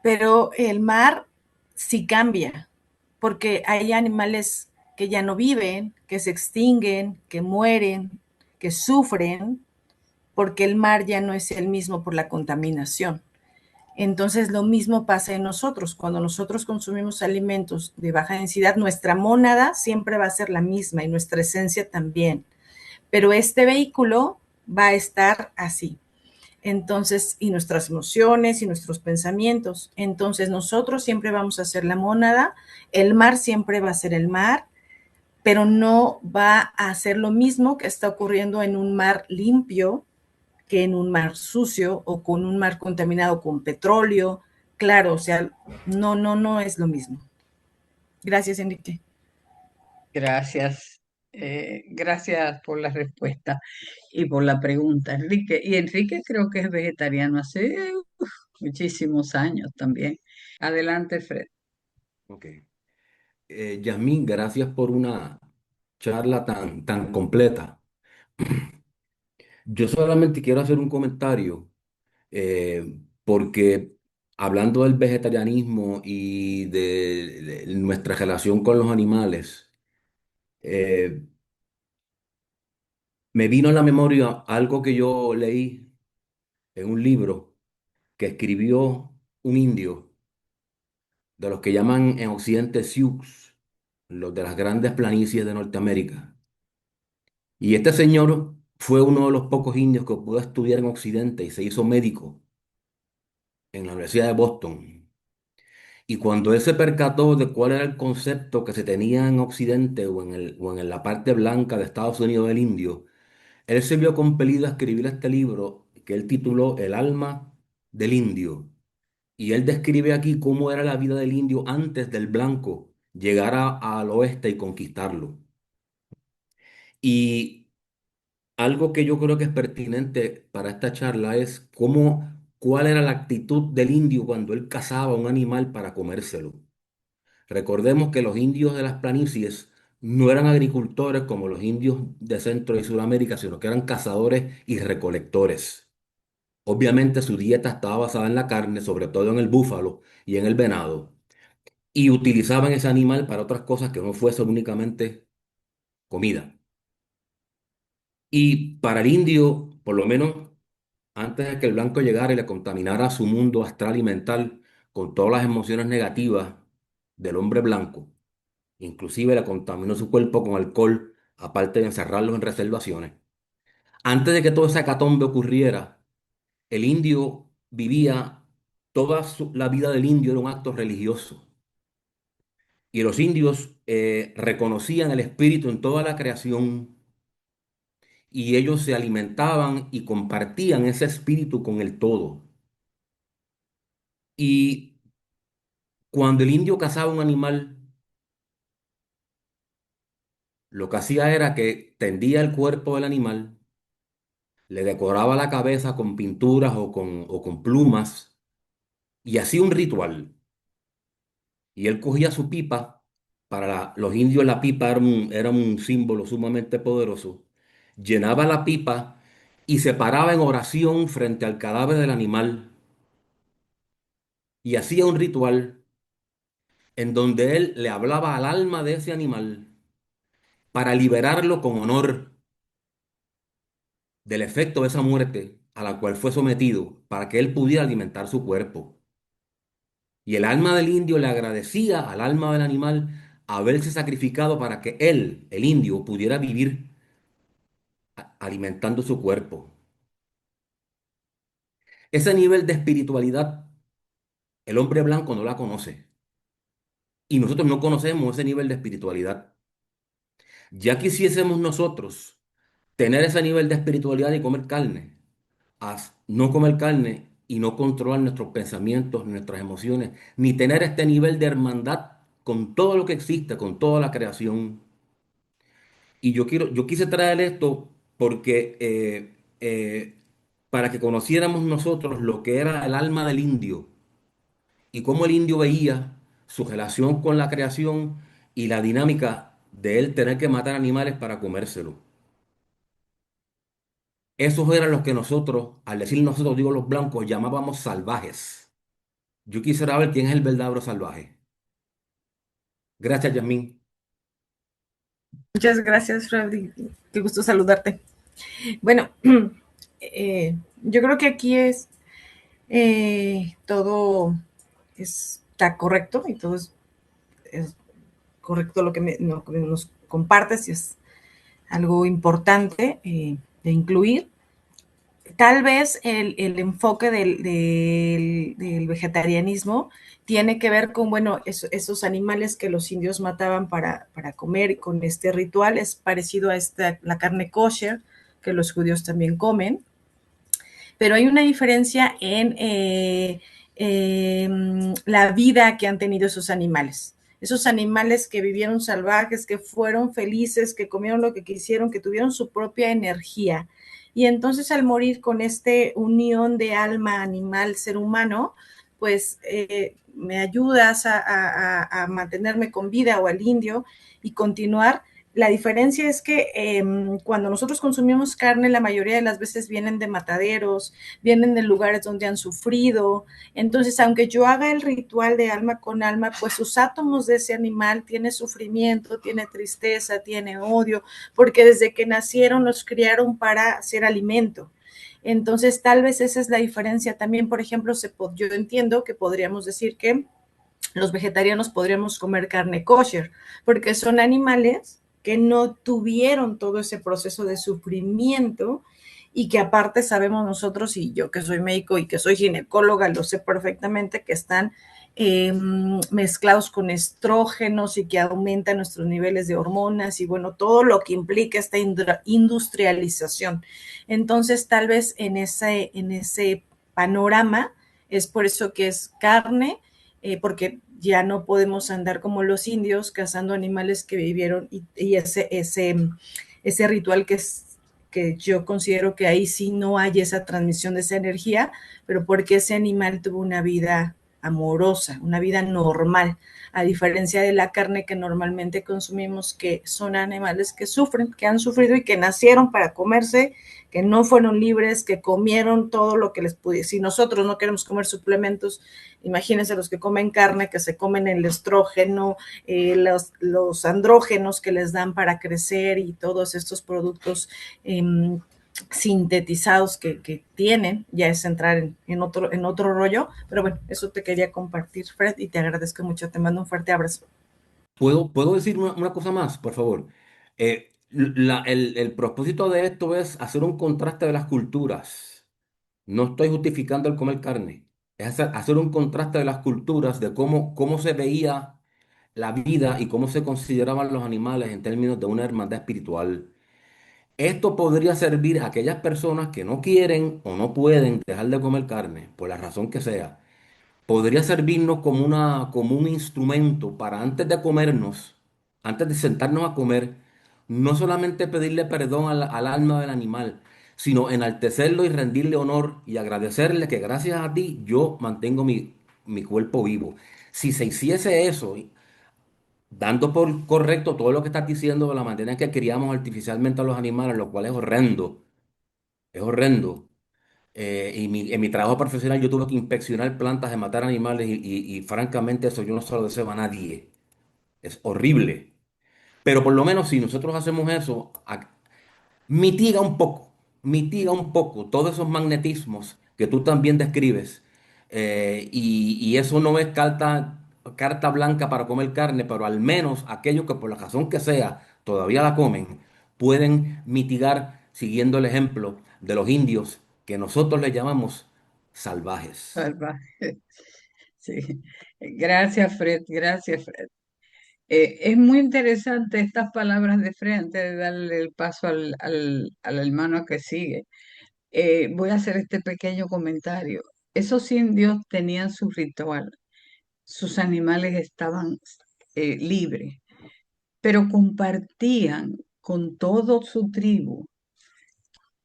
pero el mar sí cambia, porque hay animales que ya no viven, que se extinguen, que mueren, que sufren, porque el mar ya no es el mismo por la contaminación. Entonces, lo mismo pasa en nosotros. Cuando nosotros consumimos alimentos de baja densidad, nuestra mónada siempre va a ser la misma y nuestra esencia también. Pero este vehículo va a estar así. Entonces, y nuestras emociones y nuestros pensamientos. Entonces, nosotros siempre vamos a ser la mónada, el mar siempre va a ser el mar, pero no va a hacer lo mismo que está ocurriendo en un mar limpio que en un mar sucio o con un mar contaminado con petróleo. Claro, o sea, no es lo mismo. Gracias, Enrique. Gracias. Gracias por la respuesta y por la pregunta, Enrique. Y Enrique creo que es vegetariano hace muchísimos años también. Adelante, Fred. Ok. Yasmín, gracias por una charla tan completa. Yo solamente quiero hacer un comentario, porque hablando del vegetarianismo y de nuestra relación con los animales, eh, me vino a la memoria algo que yo leí en un libro que escribió un indio de los que llaman en Occidente Sioux, los de las grandes planicies de Norteamérica. Y este señor fue uno de los pocos indios que pudo estudiar en Occidente y se hizo médico en la Universidad de Boston. Y cuando él se percató de cuál era el concepto que se tenía en Occidente o en la parte blanca de Estados Unidos del indio, él se vio compelido a escribir este libro que él tituló El alma del indio. Y él describe aquí cómo era la vida del indio antes del blanco llegar al oeste y conquistarlo. Y algo que yo creo que es pertinente para esta charla es cuál era la actitud del indio cuando él cazaba un animal para comérselo. Recordemos que los indios de las planicies no eran agricultores como los indios de Centro y Sudamérica, sino que eran cazadores y recolectores. Obviamente su dieta estaba basada en la carne, sobre todo en el búfalo y en el venado, y utilizaban ese animal para otras cosas que no fuesen únicamente comida. Y para el indio, por lo menos antes de que el blanco llegara y le contaminara su mundo astral y mental con todas las emociones negativas del hombre blanco, inclusive le contaminó su cuerpo con alcohol, aparte de encerrarlos en reservaciones. Antes de que toda esa hecatombe ocurriera, el indio vivía, la vida del indio era un acto religioso. Y los indios reconocían el espíritu en toda la creación y ellos se alimentaban y compartían ese espíritu con el todo. Y cuando el indio cazaba un animal, lo que hacía era que tendía el cuerpo del animal, le decoraba la cabeza con pinturas o con plumas y hacía un ritual. Y él cogía su pipa, los indios la pipa era un símbolo sumamente poderoso, llenaba la pipa y se paraba en oración frente al cadáver del animal y hacía un ritual en donde él le hablaba al alma de ese animal para liberarlo con honor del efecto de esa muerte a la cual fue sometido para que él pudiera alimentar su cuerpo. Y el alma del indio le agradecía al alma del animal haberse sacrificado para que él, el indio, pudiera vivir alimentando su cuerpo. Ese nivel de espiritualidad, el hombre blanco no la conoce. Y nosotros no conocemos ese nivel de espiritualidad. Ya quisiésemos nosotros tener ese nivel de espiritualidad y comer carne, no comer carne y no controlar nuestros pensamientos, nuestras emociones, ni tener este nivel de hermandad con todo lo que existe, con toda la creación. Y yo quise traer esto porque para que conociéramos nosotros lo que era el alma del indio y cómo el indio veía su relación con la creación y la dinámica de él tener que matar animales para comérselo. Esos eran los que nosotros, al decir nosotros, digo los blancos, llamábamos salvajes. Yo quisiera ver quién es el verdadero salvaje. Gracias, Yasmín. Muchas gracias, Freddy. Qué gusto saludarte. Bueno, yo creo que aquí es Todo está correcto y todo es correcto lo que nos compartes y es algo importante de incluir. Tal vez el enfoque del vegetarianismo tiene que ver con, bueno, esos animales que los indios mataban para comer y con este ritual es parecido a la carne kosher que los judíos también comen, pero hay una diferencia en la vida que han tenido esos animales. Esos animales que vivieron salvajes, que fueron felices, que comieron lo que quisieron, que tuvieron su propia energía. Y entonces al morir con este unión de alma animal, ser humano, pues me ayudas a mantenerme con vida o al indio y continuar. La diferencia es que cuando nosotros consumimos carne, la mayoría de las veces vienen de mataderos, vienen de lugares donde han sufrido. Entonces, aunque yo haga el ritual de alma con alma, pues sus átomos de ese animal tiene sufrimiento, tiene tristeza, tiene odio, porque desde que nacieron los criaron para ser alimento. Entonces, tal vez esa es la diferencia. También, por ejemplo, yo entiendo que podríamos decir que los vegetarianos podríamos comer carne kosher, porque son animales que no tuvieron todo ese proceso de sufrimiento y que aparte sabemos nosotros, y yo que soy médico y que soy ginecóloga, lo sé perfectamente, que están mezclados con estrógenos y que aumentan nuestros niveles de hormonas y bueno, todo lo que implica esta industrialización. Entonces, tal vez en ese panorama es por eso que es carne, porque ya no podemos andar como los indios cazando animales que vivieron y ese ritual que yo considero que ahí sí no hay esa transmisión de esa energía, pero porque ese animal tuvo una vida amorosa, una vida normal, a diferencia de la carne que normalmente consumimos, que son animales que sufren, que han sufrido y que nacieron para comerse, que no fueron libres, que comieron todo lo que les pudiera. Si nosotros no queremos comer suplementos, imagínense los que comen carne, que se comen el estrógeno, los andrógenos que les dan para crecer y todos estos productos sintetizados que tienen, ya es entrar en otro rollo, pero bueno, eso te quería compartir, Fred, y te agradezco mucho, te mando un fuerte abrazo. ¿Puedo decir una cosa más, por favor? El propósito de esto es hacer un contraste de las culturas. No estoy justificando el comer carne. Es hacer un contraste de las culturas, de cómo se veía la vida y cómo se consideraban los animales en términos de una hermandad espiritual. Esto podría servir a aquellas personas que no quieren o no pueden dejar de comer carne, por la razón que sea. Podría servirnos como un instrumento para antes de comernos, antes de sentarnos a comer, no solamente pedirle perdón al alma del animal, sino enaltecerlo y rendirle honor y agradecerle que gracias a ti yo mantengo mi cuerpo vivo. Si se hiciese eso, dando por correcto todo lo que estás diciendo de la manera en que criamos artificialmente a los animales, lo cual es horrendo. En mi trabajo profesional yo tuve que inspeccionar plantas de matar animales y francamente eso yo no se lo deseo a nadie. Es horrible. Pero por lo menos si nosotros hacemos eso, mitiga mitiga un poco todos esos magnetismos que tú también describes. Y eso no es carta blanca para comer carne, pero al menos aquellos que por la razón que sea todavía la comen, pueden mitigar siguiendo el ejemplo de los indios que nosotros le llamamos salvajes. Salvaje. Sí. Gracias, Fred. Gracias, Fred. Es muy interesante estas palabras de Fred antes de darle el paso al hermano que sigue. Voy a hacer este pequeño comentario. Esos indios tenían su ritual, sus animales estaban libres, pero compartían con todo su tribu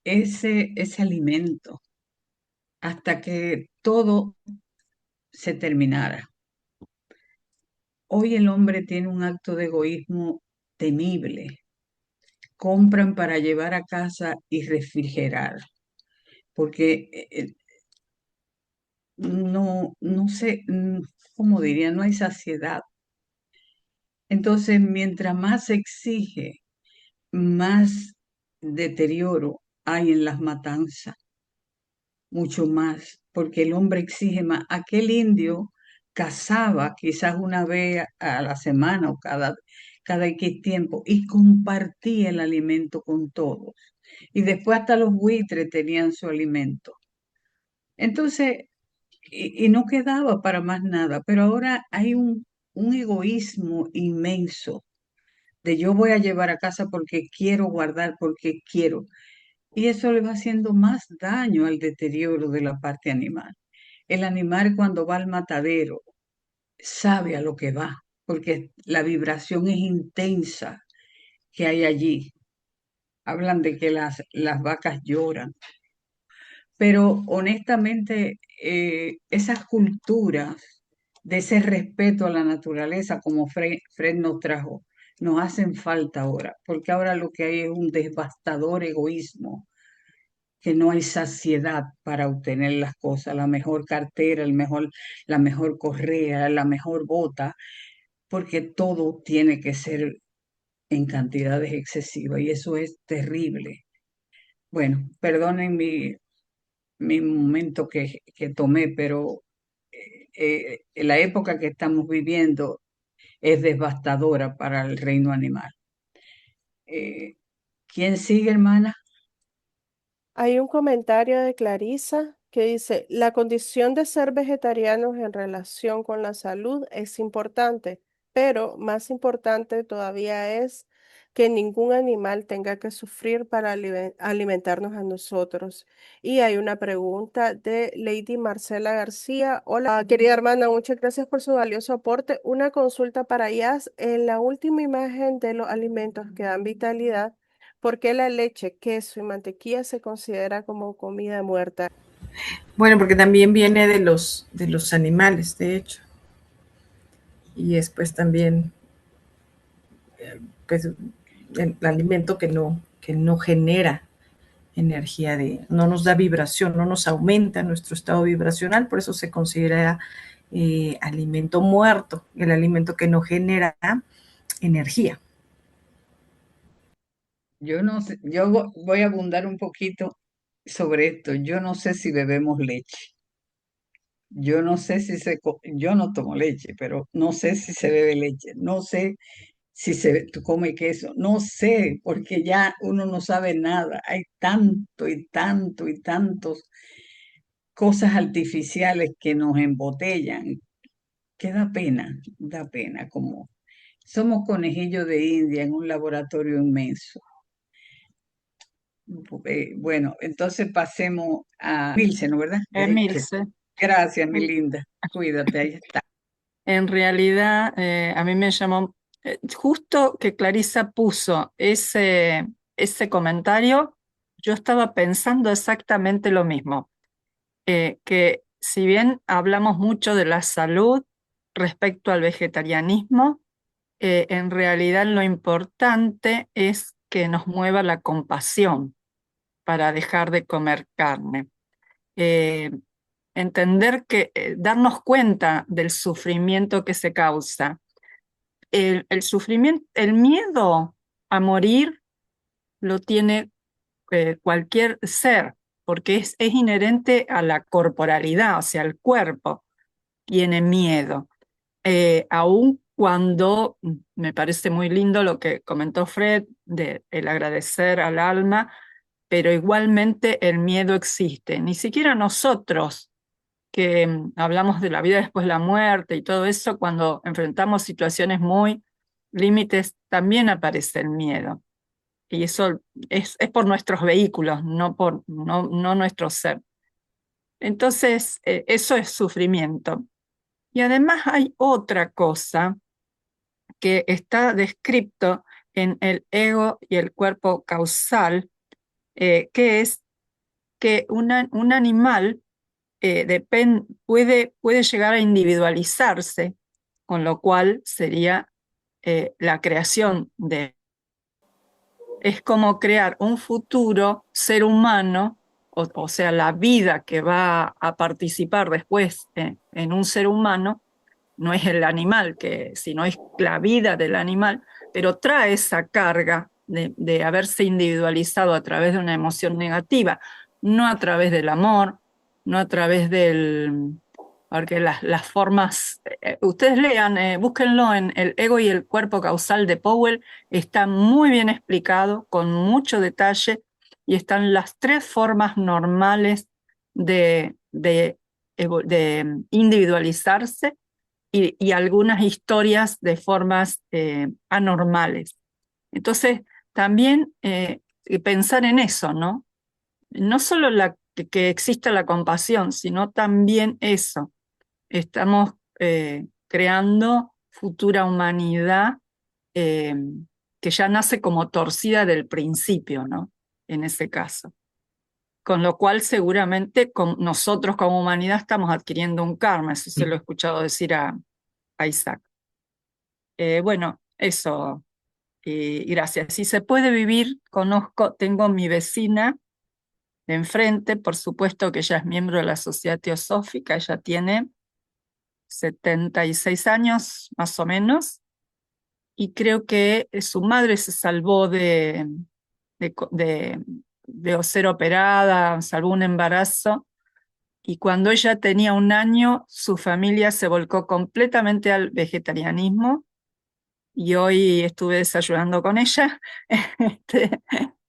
ese alimento hasta que todo se terminara. Hoy el hombre tiene un acto de egoísmo temible. Compran para llevar a casa y refrigerar, porque no sé, ¿cómo diría? No hay saciedad. Entonces, mientras más se exige, más deterioro hay en las matanzas. mucho más, porque el hombre exige más. Aquel indio cazaba quizás una vez a la semana o cada X tiempo y compartía el alimento con todos. Y después hasta los buitres tenían su alimento. Entonces, y no quedaba para más nada, pero ahora hay un egoísmo inmenso de yo voy a llevar a casa porque quiero guardar, porque quiero. Y eso le va haciendo más daño al deterioro de la parte animal. El animal cuando va al matadero sabe a lo que va, porque la vibración es intensa que hay allí. Hablan de que las vacas lloran, pero honestamente esas culturas de ese respeto a la naturaleza, como Fred nos trajo, nos hacen falta ahora, porque ahora lo que hay es un devastador egoísmo, que no hay saciedad para obtener las cosas, la mejor cartera, la mejor correa, la mejor bota, porque todo tiene que ser en cantidades excesivas y eso es terrible. Bueno, perdonen mi momento que tomé, pero la época que estamos viviendo es devastadora para el reino animal. Eh, ¿Quién sigue, hermana? Hay un comentario de Clarisa que dice, la condición de ser vegetarianos en relación con la salud es importante, pero más importante todavía es que ningún animal tenga que sufrir para alimentarnos a nosotros. Y hay una pregunta de Lady Marcela García. Hola, querida hermana, muchas gracias por su valioso aporte. Una consulta para Yas. En la última imagen de los alimentos que dan vitalidad, ¿por qué la leche, queso y mantequilla se considera como comida muerta? Bueno, porque también viene de los animales, de hecho. Y después también, pues, el alimento que no genera energía, no nos da vibración, no nos aumenta nuestro estado vibracional, por eso se considera alimento muerto, el alimento que no genera energía. Yo no sé, voy a abundar un poquito sobre esto. Yo no sé si bebemos leche. Yo no sé si yo no tomo leche, pero no sé si se bebe leche. No sé si tú come queso. No sé, porque ya uno no sabe nada. Hay tanto y tanto y tantos cosas artificiales que nos embotellan, que da pena, como somos conejillos de India en un laboratorio inmenso. Bueno, entonces pasemos a Milce, ¿no, verdad? Emilce. Gracias, mi linda. Cuídate, ahí está. En realidad, a mí me llamó, justo que Clarisa puso ese comentario, yo estaba pensando exactamente lo mismo, que si bien hablamos mucho de la salud respecto al vegetarianismo, en realidad lo importante es que nos mueva la compasión para dejar de comer carne. Eh, Entender que, darnos cuenta del sufrimiento que se causa. El sufrimiento, el miedo a morir lo tiene cualquier ser, porque es inherente a la corporalidad, o sea, el cuerpo tiene miedo. Aun cuando me parece muy lindo lo que comentó Fred, de el agradecer al alma, pero igualmente el miedo existe. Ni siquiera nosotros que hablamos de la vida después de la muerte y todo eso, cuando enfrentamos situaciones muy límites, también aparece el miedo. Y eso es por nuestros vehículos, no nuestro ser. Entonces, eso es sufrimiento. Y además hay otra cosa que está descrito en el ego y el cuerpo causal, que es que un animal puede llegar a individualizarse, con lo cual sería la creación de... Es como crear un futuro ser humano, o sea, la vida que va a participar después en un ser humano, no es el animal, sino es la vida del animal, pero trae esa carga de haberse individualizado a través de una emoción negativa, no a través del amor, no a través del... Porque las formas, ustedes lean, búsquenlo en El ego y el cuerpo causal de Powell, está muy bien explicado, con mucho detalle, y están las tres formas normales de individualizarse y algunas historias de formas anormales. Entonces, también pensar en eso, ¿no? No solo que exista la compasión, sino también eso. Estamos creando futura humanidad eh, que ya nace como torcida del principio, ¿no? En ese caso. Con lo cual seguramente nosotros como humanidad estamos adquiriendo un karma, eso se lo he escuchado decir a Isaac. Bueno, eso, gracias. Si se puede vivir, tengo mi vecina de enfrente, por supuesto que ella es miembro de la Sociedad Teosófica, ella tiene 76 años más o menos, y creo que su madre se salvó de ser operada, salvó un embarazo, y cuando ella tenía 1 año, su familia se volcó completamente al vegetarianismo, y hoy estuve desayunando con ella,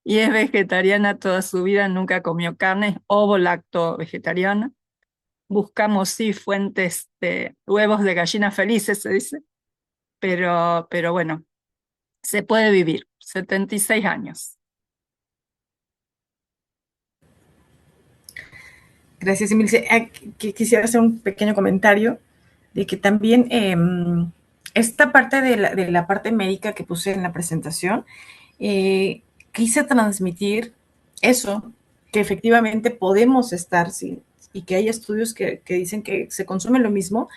y es vegetariana toda su vida, nunca comió carne, ovo lacto vegetariana. Buscamos, sí, fuentes de huevos de gallinas felices, se dice, pero bueno, se puede vivir, 76 años. Gracias, Emilce. Quisiera hacer un pequeño comentario de que también esta parte de la parte médica que puse en la presentación, quise transmitir eso, que efectivamente podemos estar, sí, y que hay estudios que dicen que se consume lo mismo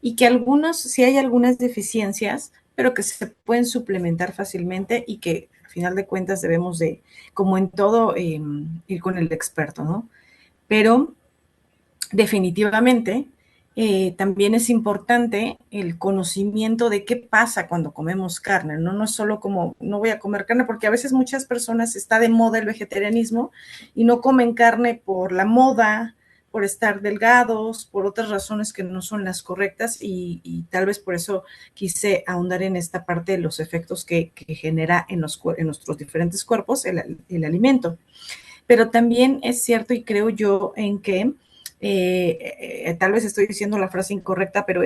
y que sí hay algunas deficiencias, pero que se pueden suplementar fácilmente y que al final de cuentas debemos de, como en todo, ir con el experto, ¿no? Pero definitivamente, también es importante el conocimiento de qué pasa cuando comemos carne, ¿no? No es solo como, no voy a comer carne, porque a veces muchas personas está de moda el vegetarianismo y no comen carne por la moda, por estar delgados, por otras razones que no son las correctas y tal vez por eso quise ahondar en esta parte de los efectos que genera en nuestros diferentes cuerpos el alimento. Pero también es cierto y creo yo en que tal vez estoy diciendo la frase incorrecta, pero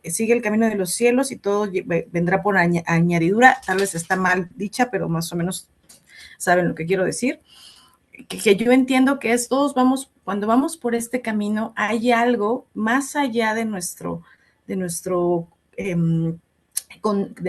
sigue el camino de los cielos y todo vendrá por añadidura, tal vez está mal dicha, pero más o menos saben lo que quiero decir, que yo entiendo que cuando vamos por este camino, hay algo más allá de de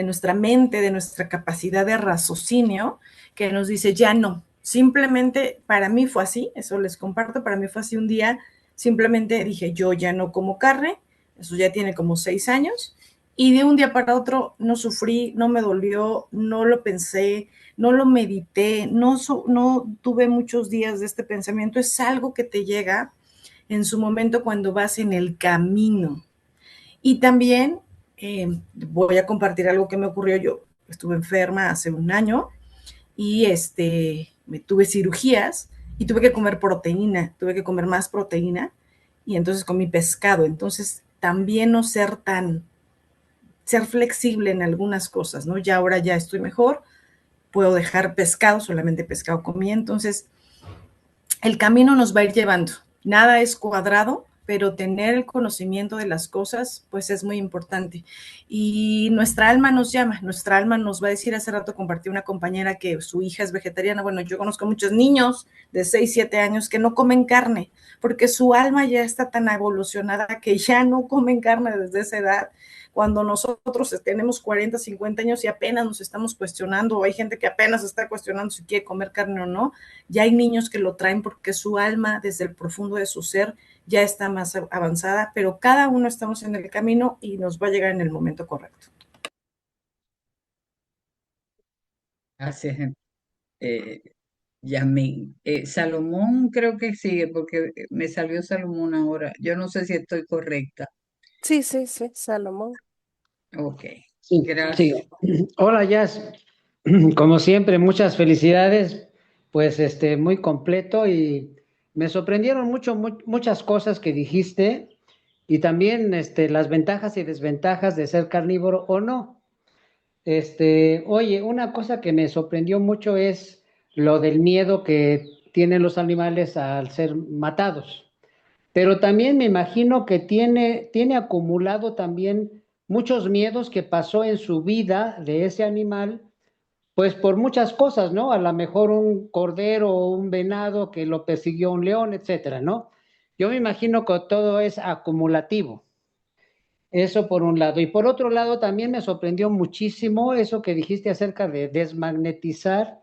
nuestra mente, de nuestra capacidad de raciocinio, que nos dice, ya no, simplemente para mí fue así, eso les comparto, para mí fue así un día, simplemente dije, yo ya no como carne, eso ya tiene como 6 años, y de un día para otro no sufrí, no me dolió, no lo pensé, no lo medité, no tuve muchos días de este pensamiento, es algo que te llega en su momento cuando vas en el camino. Y también voy a compartir algo que me ocurrió. Yo estuve enferma hace 1 año y me tuve cirugías y tuve que comer proteína, tuve que comer más proteína y entonces comí pescado. Entonces también no ser flexible en algunas cosas, ¿no? Ya ahora ya estoy mejor, puedo dejar pescado, solamente pescado comí. Entonces el camino nos va a ir llevando. Nada es cuadrado, pero tener el conocimiento de las cosas, pues es muy importante. Y nuestra alma nos llama, nuestra alma nos va a decir, hace rato compartí una compañera que su hija es vegetariana, bueno, yo conozco muchos niños de 6, 7 años que no comen carne, porque su alma ya está tan evolucionada que ya no comen carne desde esa edad. Cuando nosotros tenemos 40, 50 años y apenas nos estamos cuestionando, o hay gente que apenas está cuestionando si quiere comer carne o no, ya hay niños que lo traen porque su alma, desde el profundo de su ser, ya está más avanzada, pero cada uno estamos en el camino y nos va a llegar en el momento correcto. Gracias, Yasmín. Salomón creo que sigue porque me salió Salomón ahora. Yo no sé si estoy correcta. Sí, Salomón. Ok, Sí, gracias. sí. Hola, Jazz. Como siempre, muchas felicidades. Pues muy completo y me sorprendieron muchas cosas que dijiste y también las ventajas y desventajas de ser carnívoro o no. Oye, una cosa que me sorprendió mucho es lo del miedo que tienen los animales al ser matados. Pero también me imagino que tiene acumulado también muchos miedos que pasó en su vida de ese animal, pues por muchas cosas, ¿no? A lo mejor un cordero o un venado que lo persiguió un león, etcétera, ¿no? Yo me imagino que todo es acumulativo. Eso por un lado. Y por otro lado, también me sorprendió muchísimo eso que dijiste acerca de desmagnetizar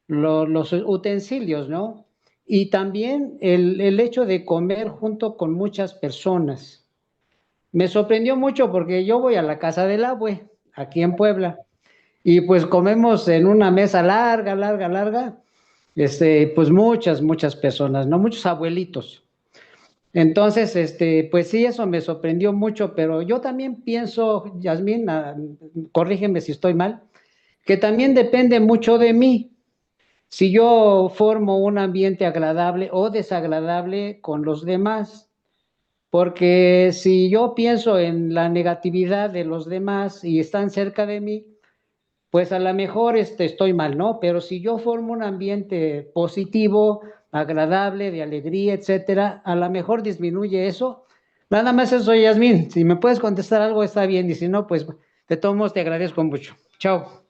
los utensilios, ¿no? Y también el hecho de comer junto con muchas personas. Me sorprendió mucho porque yo voy a la casa del abue, aquí en Puebla, y pues comemos en una mesa larga, larga, larga, pues muchas personas, ¿no? Muchos abuelitos. Entonces, pues sí, eso me sorprendió mucho, pero yo también pienso, Yasmín, corrígeme si estoy mal, que también depende mucho de mí. Si yo formo un ambiente agradable o desagradable con los demás, porque si yo pienso en la negatividad de los demás y están cerca de mí, pues a lo mejor estoy mal, ¿no? Pero si yo formo un ambiente positivo, agradable, de alegría, etcétera, a lo mejor disminuye eso. Nada más eso, Yasmín. Si me puedes contestar algo, está bien. Y si no, pues de todos modos te agradezco mucho. Chao.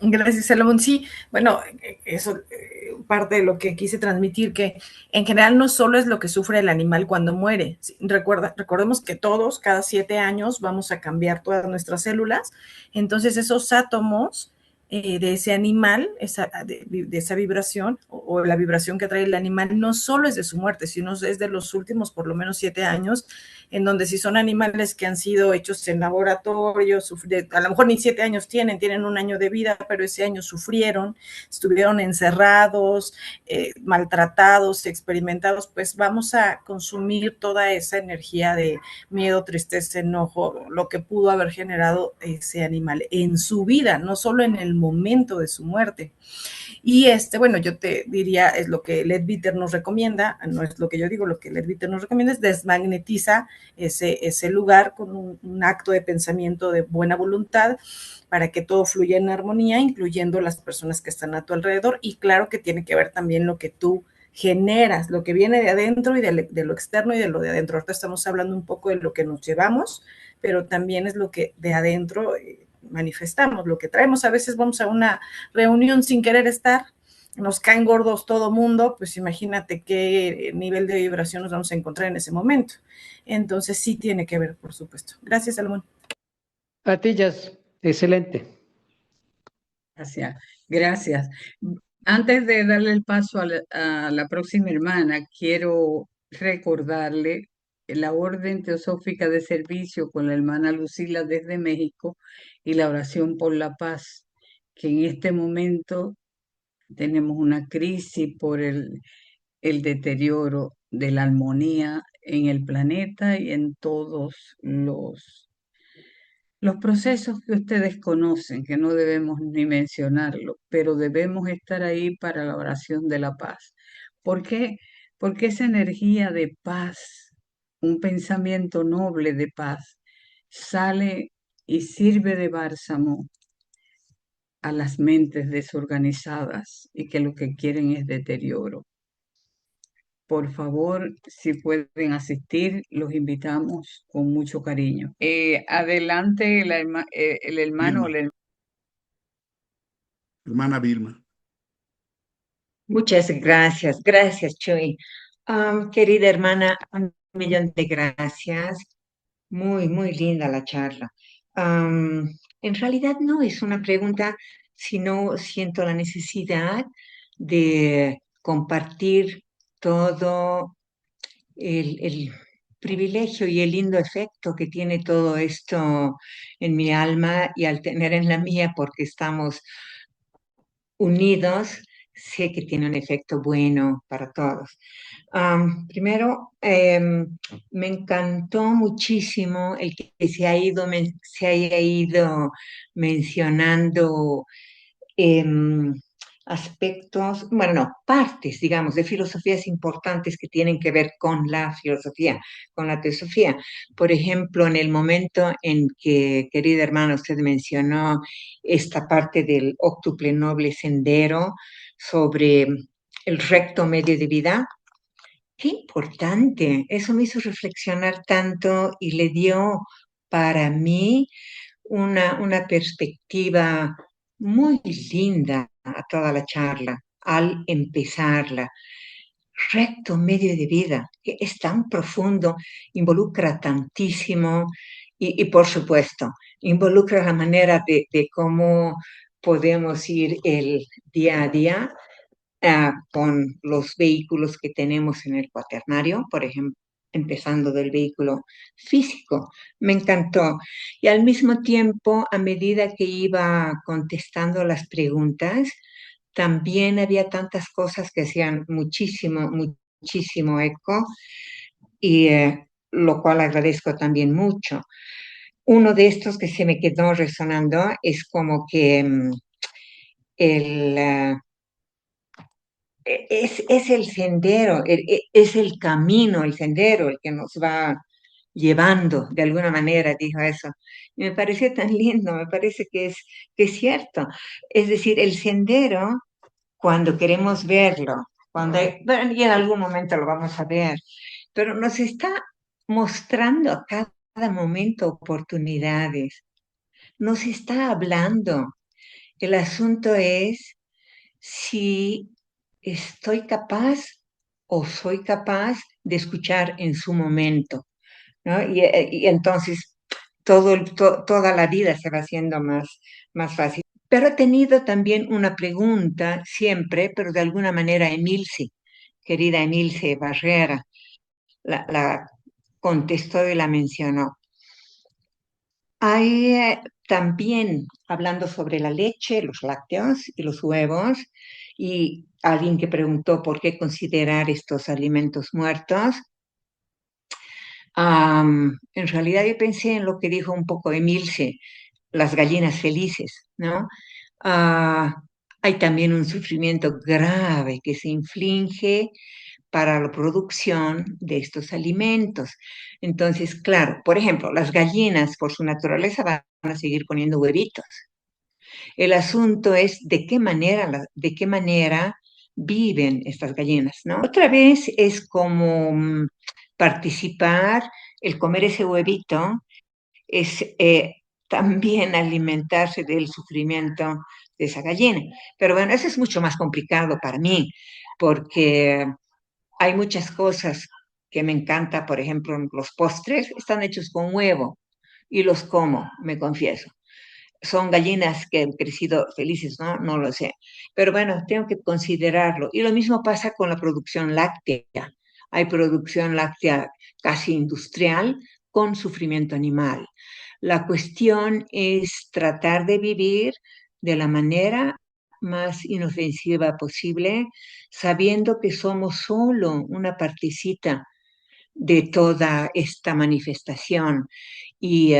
Gracias, Salomón. Sí, bueno, eso parte de lo que quise transmitir, que en general no solo es lo que sufre el animal cuando muere. Sí, recordemos que todos, cada 7 años, vamos a cambiar todas nuestras células. Entonces, esos átomos de ese animal, de esa vibración o la vibración que trae el animal, no solo es de su muerte, sino es de los últimos por lo menos 7 años, en donde si son animales que han sido hechos en laboratorio, a lo mejor ni 7 años tienen 1 año de vida, pero ese año sufrieron, estuvieron encerrados, maltratados, experimentados, pues vamos a consumir toda esa energía de miedo, tristeza, enojo, lo que pudo haber generado ese animal en su vida, no solo en el momento de su muerte. Y bueno, yo te diría, es lo que Leadbeater nos recomienda, no es lo que yo digo, lo que Leadbeater nos recomienda es desmagnetiza ese lugar con un acto de pensamiento de buena voluntad para que todo fluya en armonía, incluyendo las personas que están a tu alrededor. Y claro que tiene que ver también lo que tú generas, lo que viene de adentro y de lo externo y de lo de adentro. Ahorita estamos hablando un poco de lo que nos llevamos, pero también es lo que de adentro manifestamos, lo que traemos. A veces vamos a una reunión sin querer estar, nos caen gordos todo mundo, pues imagínate qué nivel de vibración nos vamos a encontrar en ese momento. Entonces sí tiene que ver, por supuesto. Gracias, Salomón. A ti, Yas. Excelente. Gracias, gracias. Antes de darle el paso a la próxima hermana, quiero recordarle la orden teosófica de servicio con la hermana Lucila desde México y la oración por la paz, que en este momento tenemos una crisis por el deterioro de la armonía en el planeta y en todos los procesos que ustedes conocen, que no debemos ni mencionarlo, pero debemos estar ahí para la oración de la paz. ¿Por qué? Porque esa energía de paz, un pensamiento noble de paz, sale y sirve de bálsamo a las mentes desorganizadas y que lo que quieren es deterioro. Por favor, si pueden asistir, los invitamos con mucho cariño. Adelante el hermano o Vilma, la hermana. hermana Vilma. Muchas gracias, gracias, Chuy. Querida hermana, un millón de gracias. Muy, muy linda la charla. En realidad no es una pregunta, sino siento la necesidad de compartir todo el privilegio y el lindo efecto que tiene todo esto en mi alma y al tener en la mía, porque estamos unidos, sé que tiene un efecto bueno para todos. Primero, me encantó muchísimo el que se haya ido mencionando aspectos, bueno, no, partes, digamos, de filosofías importantes que tienen que ver con la filosofía, con la teosofía. Por ejemplo, en el momento en que, querida hermana, usted mencionó esta parte del óctuple noble sendero sobre el recto medio de vida, qué importante. Eso me hizo reflexionar tanto y le dio para mí una perspectiva muy linda a toda la charla al empezarla. Recto medio de vida, que es tan profundo, involucra tantísimo y por supuesto, involucra la manera de cómo podemos ir el día a día con los vehículos que tenemos en el cuaternario, por ejemplo, empezando del vehículo físico. Me encantó. Y al mismo tiempo, a medida que iba contestando las preguntas, también había tantas cosas que hacían muchísimo, muchísimo eco y lo cual agradezco también mucho. Uno de estos que se me quedó resonando es como que el... es el sendero, es el camino, el sendero, el que nos va llevando, de alguna manera, dijo eso. Y me pareció tan lindo, me parece que es cierto. Es decir, el sendero, cuando queremos verlo, bueno, y en algún momento lo vamos a ver, pero nos está mostrando a cada momento oportunidades, nos está hablando. El asunto es si estoy capaz o soy capaz de escuchar en su momento, ¿no? Y entonces toda la vida se va haciendo más fácil. Pero he tenido también una pregunta siempre, pero de alguna manera Emilce, querida Emilce Barrera, la contestó y la mencionó. Hay también, hablando sobre la leche, los lácteos y los huevos, y alguien que preguntó por qué considerar estos alimentos muertos, en realidad yo pensé en lo que dijo un poco Emilce, las gallinas felices, ¿no? Ah, hay también un sufrimiento grave que se inflige para la producción de estos alimentos. Entonces, claro, por ejemplo, las gallinas por su naturaleza van a seguir poniendo huevitos. El asunto es de qué manera viven estas gallinas, ¿no? Otra vez es como participar, el comer ese huevito es también alimentarse del sufrimiento de esa gallina. Pero bueno, eso es mucho más complicado para mí, porque hay muchas cosas que me encanta, por ejemplo, los postres están hechos con huevo y los como, me confieso. Son gallinas que han crecido felices, ¿no? No lo sé. Pero bueno, tengo que considerarlo. Y lo mismo pasa con la producción láctea. Hay producción láctea casi industrial con sufrimiento animal. La cuestión es tratar de vivir de la manera más inofensiva posible, sabiendo que somos solo una partecita de toda esta manifestación y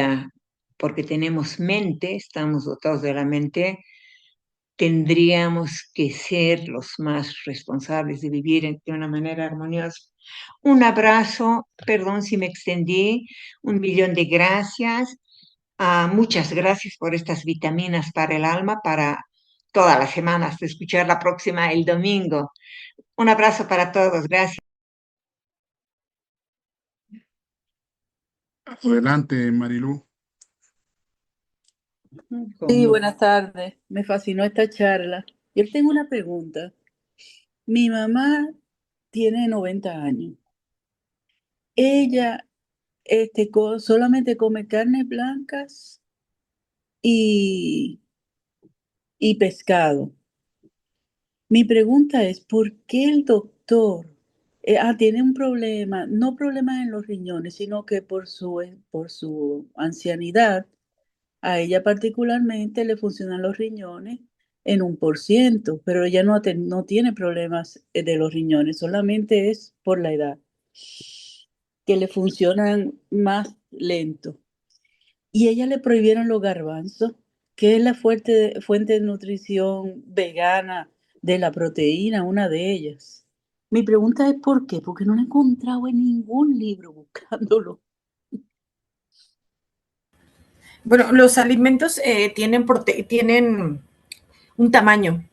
porque tenemos mente, estamos dotados de la mente, tendríamos que ser los más responsables de vivir de una manera armoniosa. Un abrazo, perdón si me extendí, 1 millón de gracias. Muchas gracias por estas vitaminas para el alma, para todas las semanas, de escuchar la próxima el domingo. Un abrazo para todos, gracias. Adelante, Marilú. Sí, buenas tardes. Me fascinó esta charla. Yo tengo una pregunta. Mi mamá tiene 90 años. Ella solamente come carnes blancas y, y pescado. Mi pregunta es, ¿por qué el doctor tiene un problema, no problema en los riñones, sino que por su ancianidad, a ella particularmente le funcionan los riñones en 1%, pero ella no tiene problemas de los riñones, solamente es por la edad, que le funcionan más lento. Y ella le prohibieron los garbanzos, que es la fuente de nutrición vegana de la proteína, una de ellas. Mi pregunta es ¿por qué? Porque no lo he encontrado en ningún libro buscándolo. Bueno, los alimentos tienen un tamaño.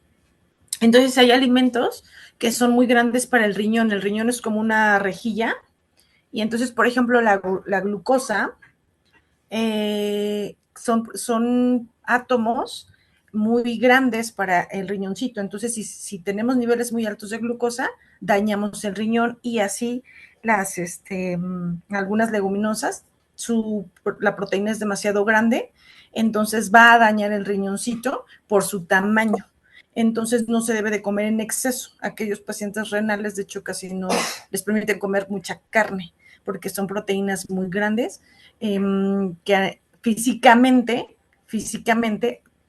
Entonces hay alimentos que son muy grandes para el riñón. El riñón es como una rejilla. Y entonces, por ejemplo, la glucosa son átomos muy grandes para el riñoncito. Entonces, si tenemos niveles muy altos de glucosa, dañamos el riñón y así algunas leguminosas, la proteína es demasiado grande, entonces va a dañar el riñoncito por su tamaño. Entonces no se debe de comer en exceso. Aquellos pacientes renales, de hecho, casi no les permiten comer mucha carne, porque son proteínas muy grandes que físicamente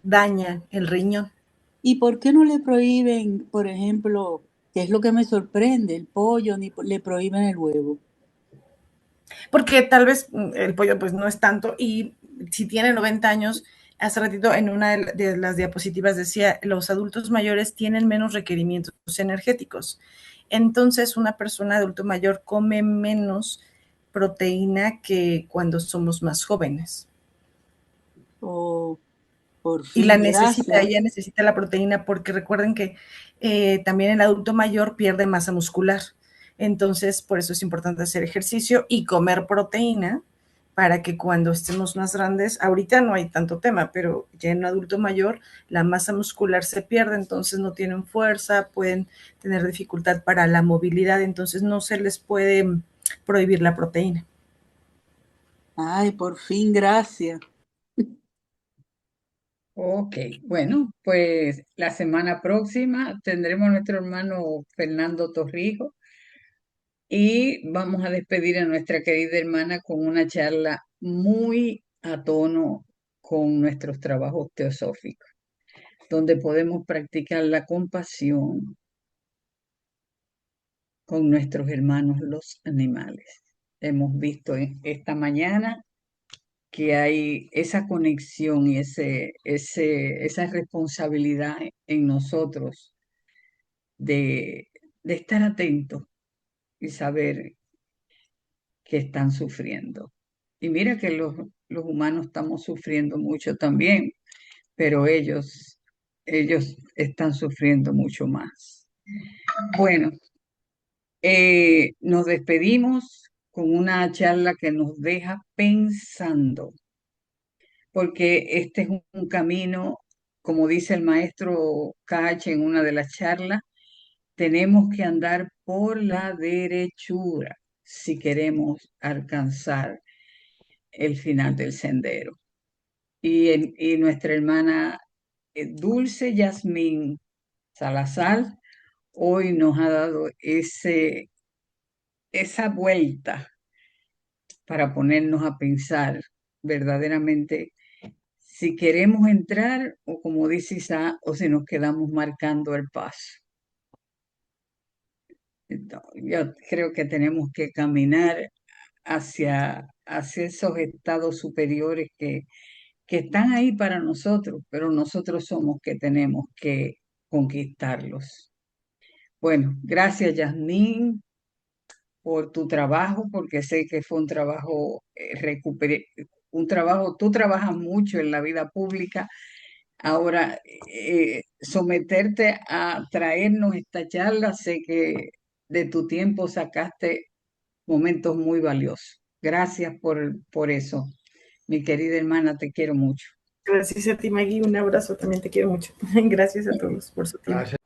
dañan el riñón. ¿Y por qué no le prohíben, por ejemplo, que es lo que me sorprende, el pollo, ni le prohíben el huevo? Porque tal vez el pollo pues no es tanto, y si tiene 90 años, hace ratito en una de las diapositivas decía, los adultos mayores tienen menos requerimientos energéticos. Entonces, una persona adulto mayor come menos proteína que cuando somos más jóvenes. Oh, por Y la fin, necesita, gracias. ella necesita la proteína porque recuerden que también el adulto mayor pierde masa muscular. Entonces, por eso es importante hacer ejercicio y comer proteína para que cuando estemos más grandes, ahorita no hay tanto tema, pero ya en un adulto mayor la masa muscular se pierde, entonces no tienen fuerza, pueden tener dificultad para la movilidad, entonces no se les puede prohibir la proteína. Ay, por fin, gracias. Ok, bueno, pues la semana próxima tendremos a nuestro hermano Fernando Torrijos y vamos a despedir a nuestra querida hermana con una charla muy a tono con nuestros trabajos teosóficos, donde podemos practicar la compasión con nuestros hermanos los animales. Hemos visto esta mañana que hay esa conexión y esa responsabilidad en nosotros de estar atentos y saber que están sufriendo. Y mira que los humanos estamos sufriendo mucho también, pero ellos están sufriendo mucho más. Bueno, nos despedimos con una charla que nos deja pensando, porque este es un camino, como dice el maestro Cach en una de las charlas, tenemos que andar por la derechura si queremos alcanzar el final del sendero. Y nuestra hermana Dulce Yasmín Salazar hoy nos ha dado esa vuelta para ponernos a pensar verdaderamente si queremos entrar o como dice Isa, o si nos quedamos marcando el paso. Yo creo que tenemos que caminar hacia esos estados superiores que están ahí para nosotros, pero nosotros somos que tenemos que conquistarlos. Bueno, gracias Yasmín por tu trabajo, porque sé que fue un trabajo, tú trabajas mucho en la vida pública. Ahora, someterte a traernos esta charla, sé que de tu tiempo sacaste momentos muy valiosos. Gracias por eso. Mi querida hermana, te quiero mucho. Gracias a ti, Maggie. Un abrazo, también te quiero mucho. Gracias a todos por su tiempo. Gracias.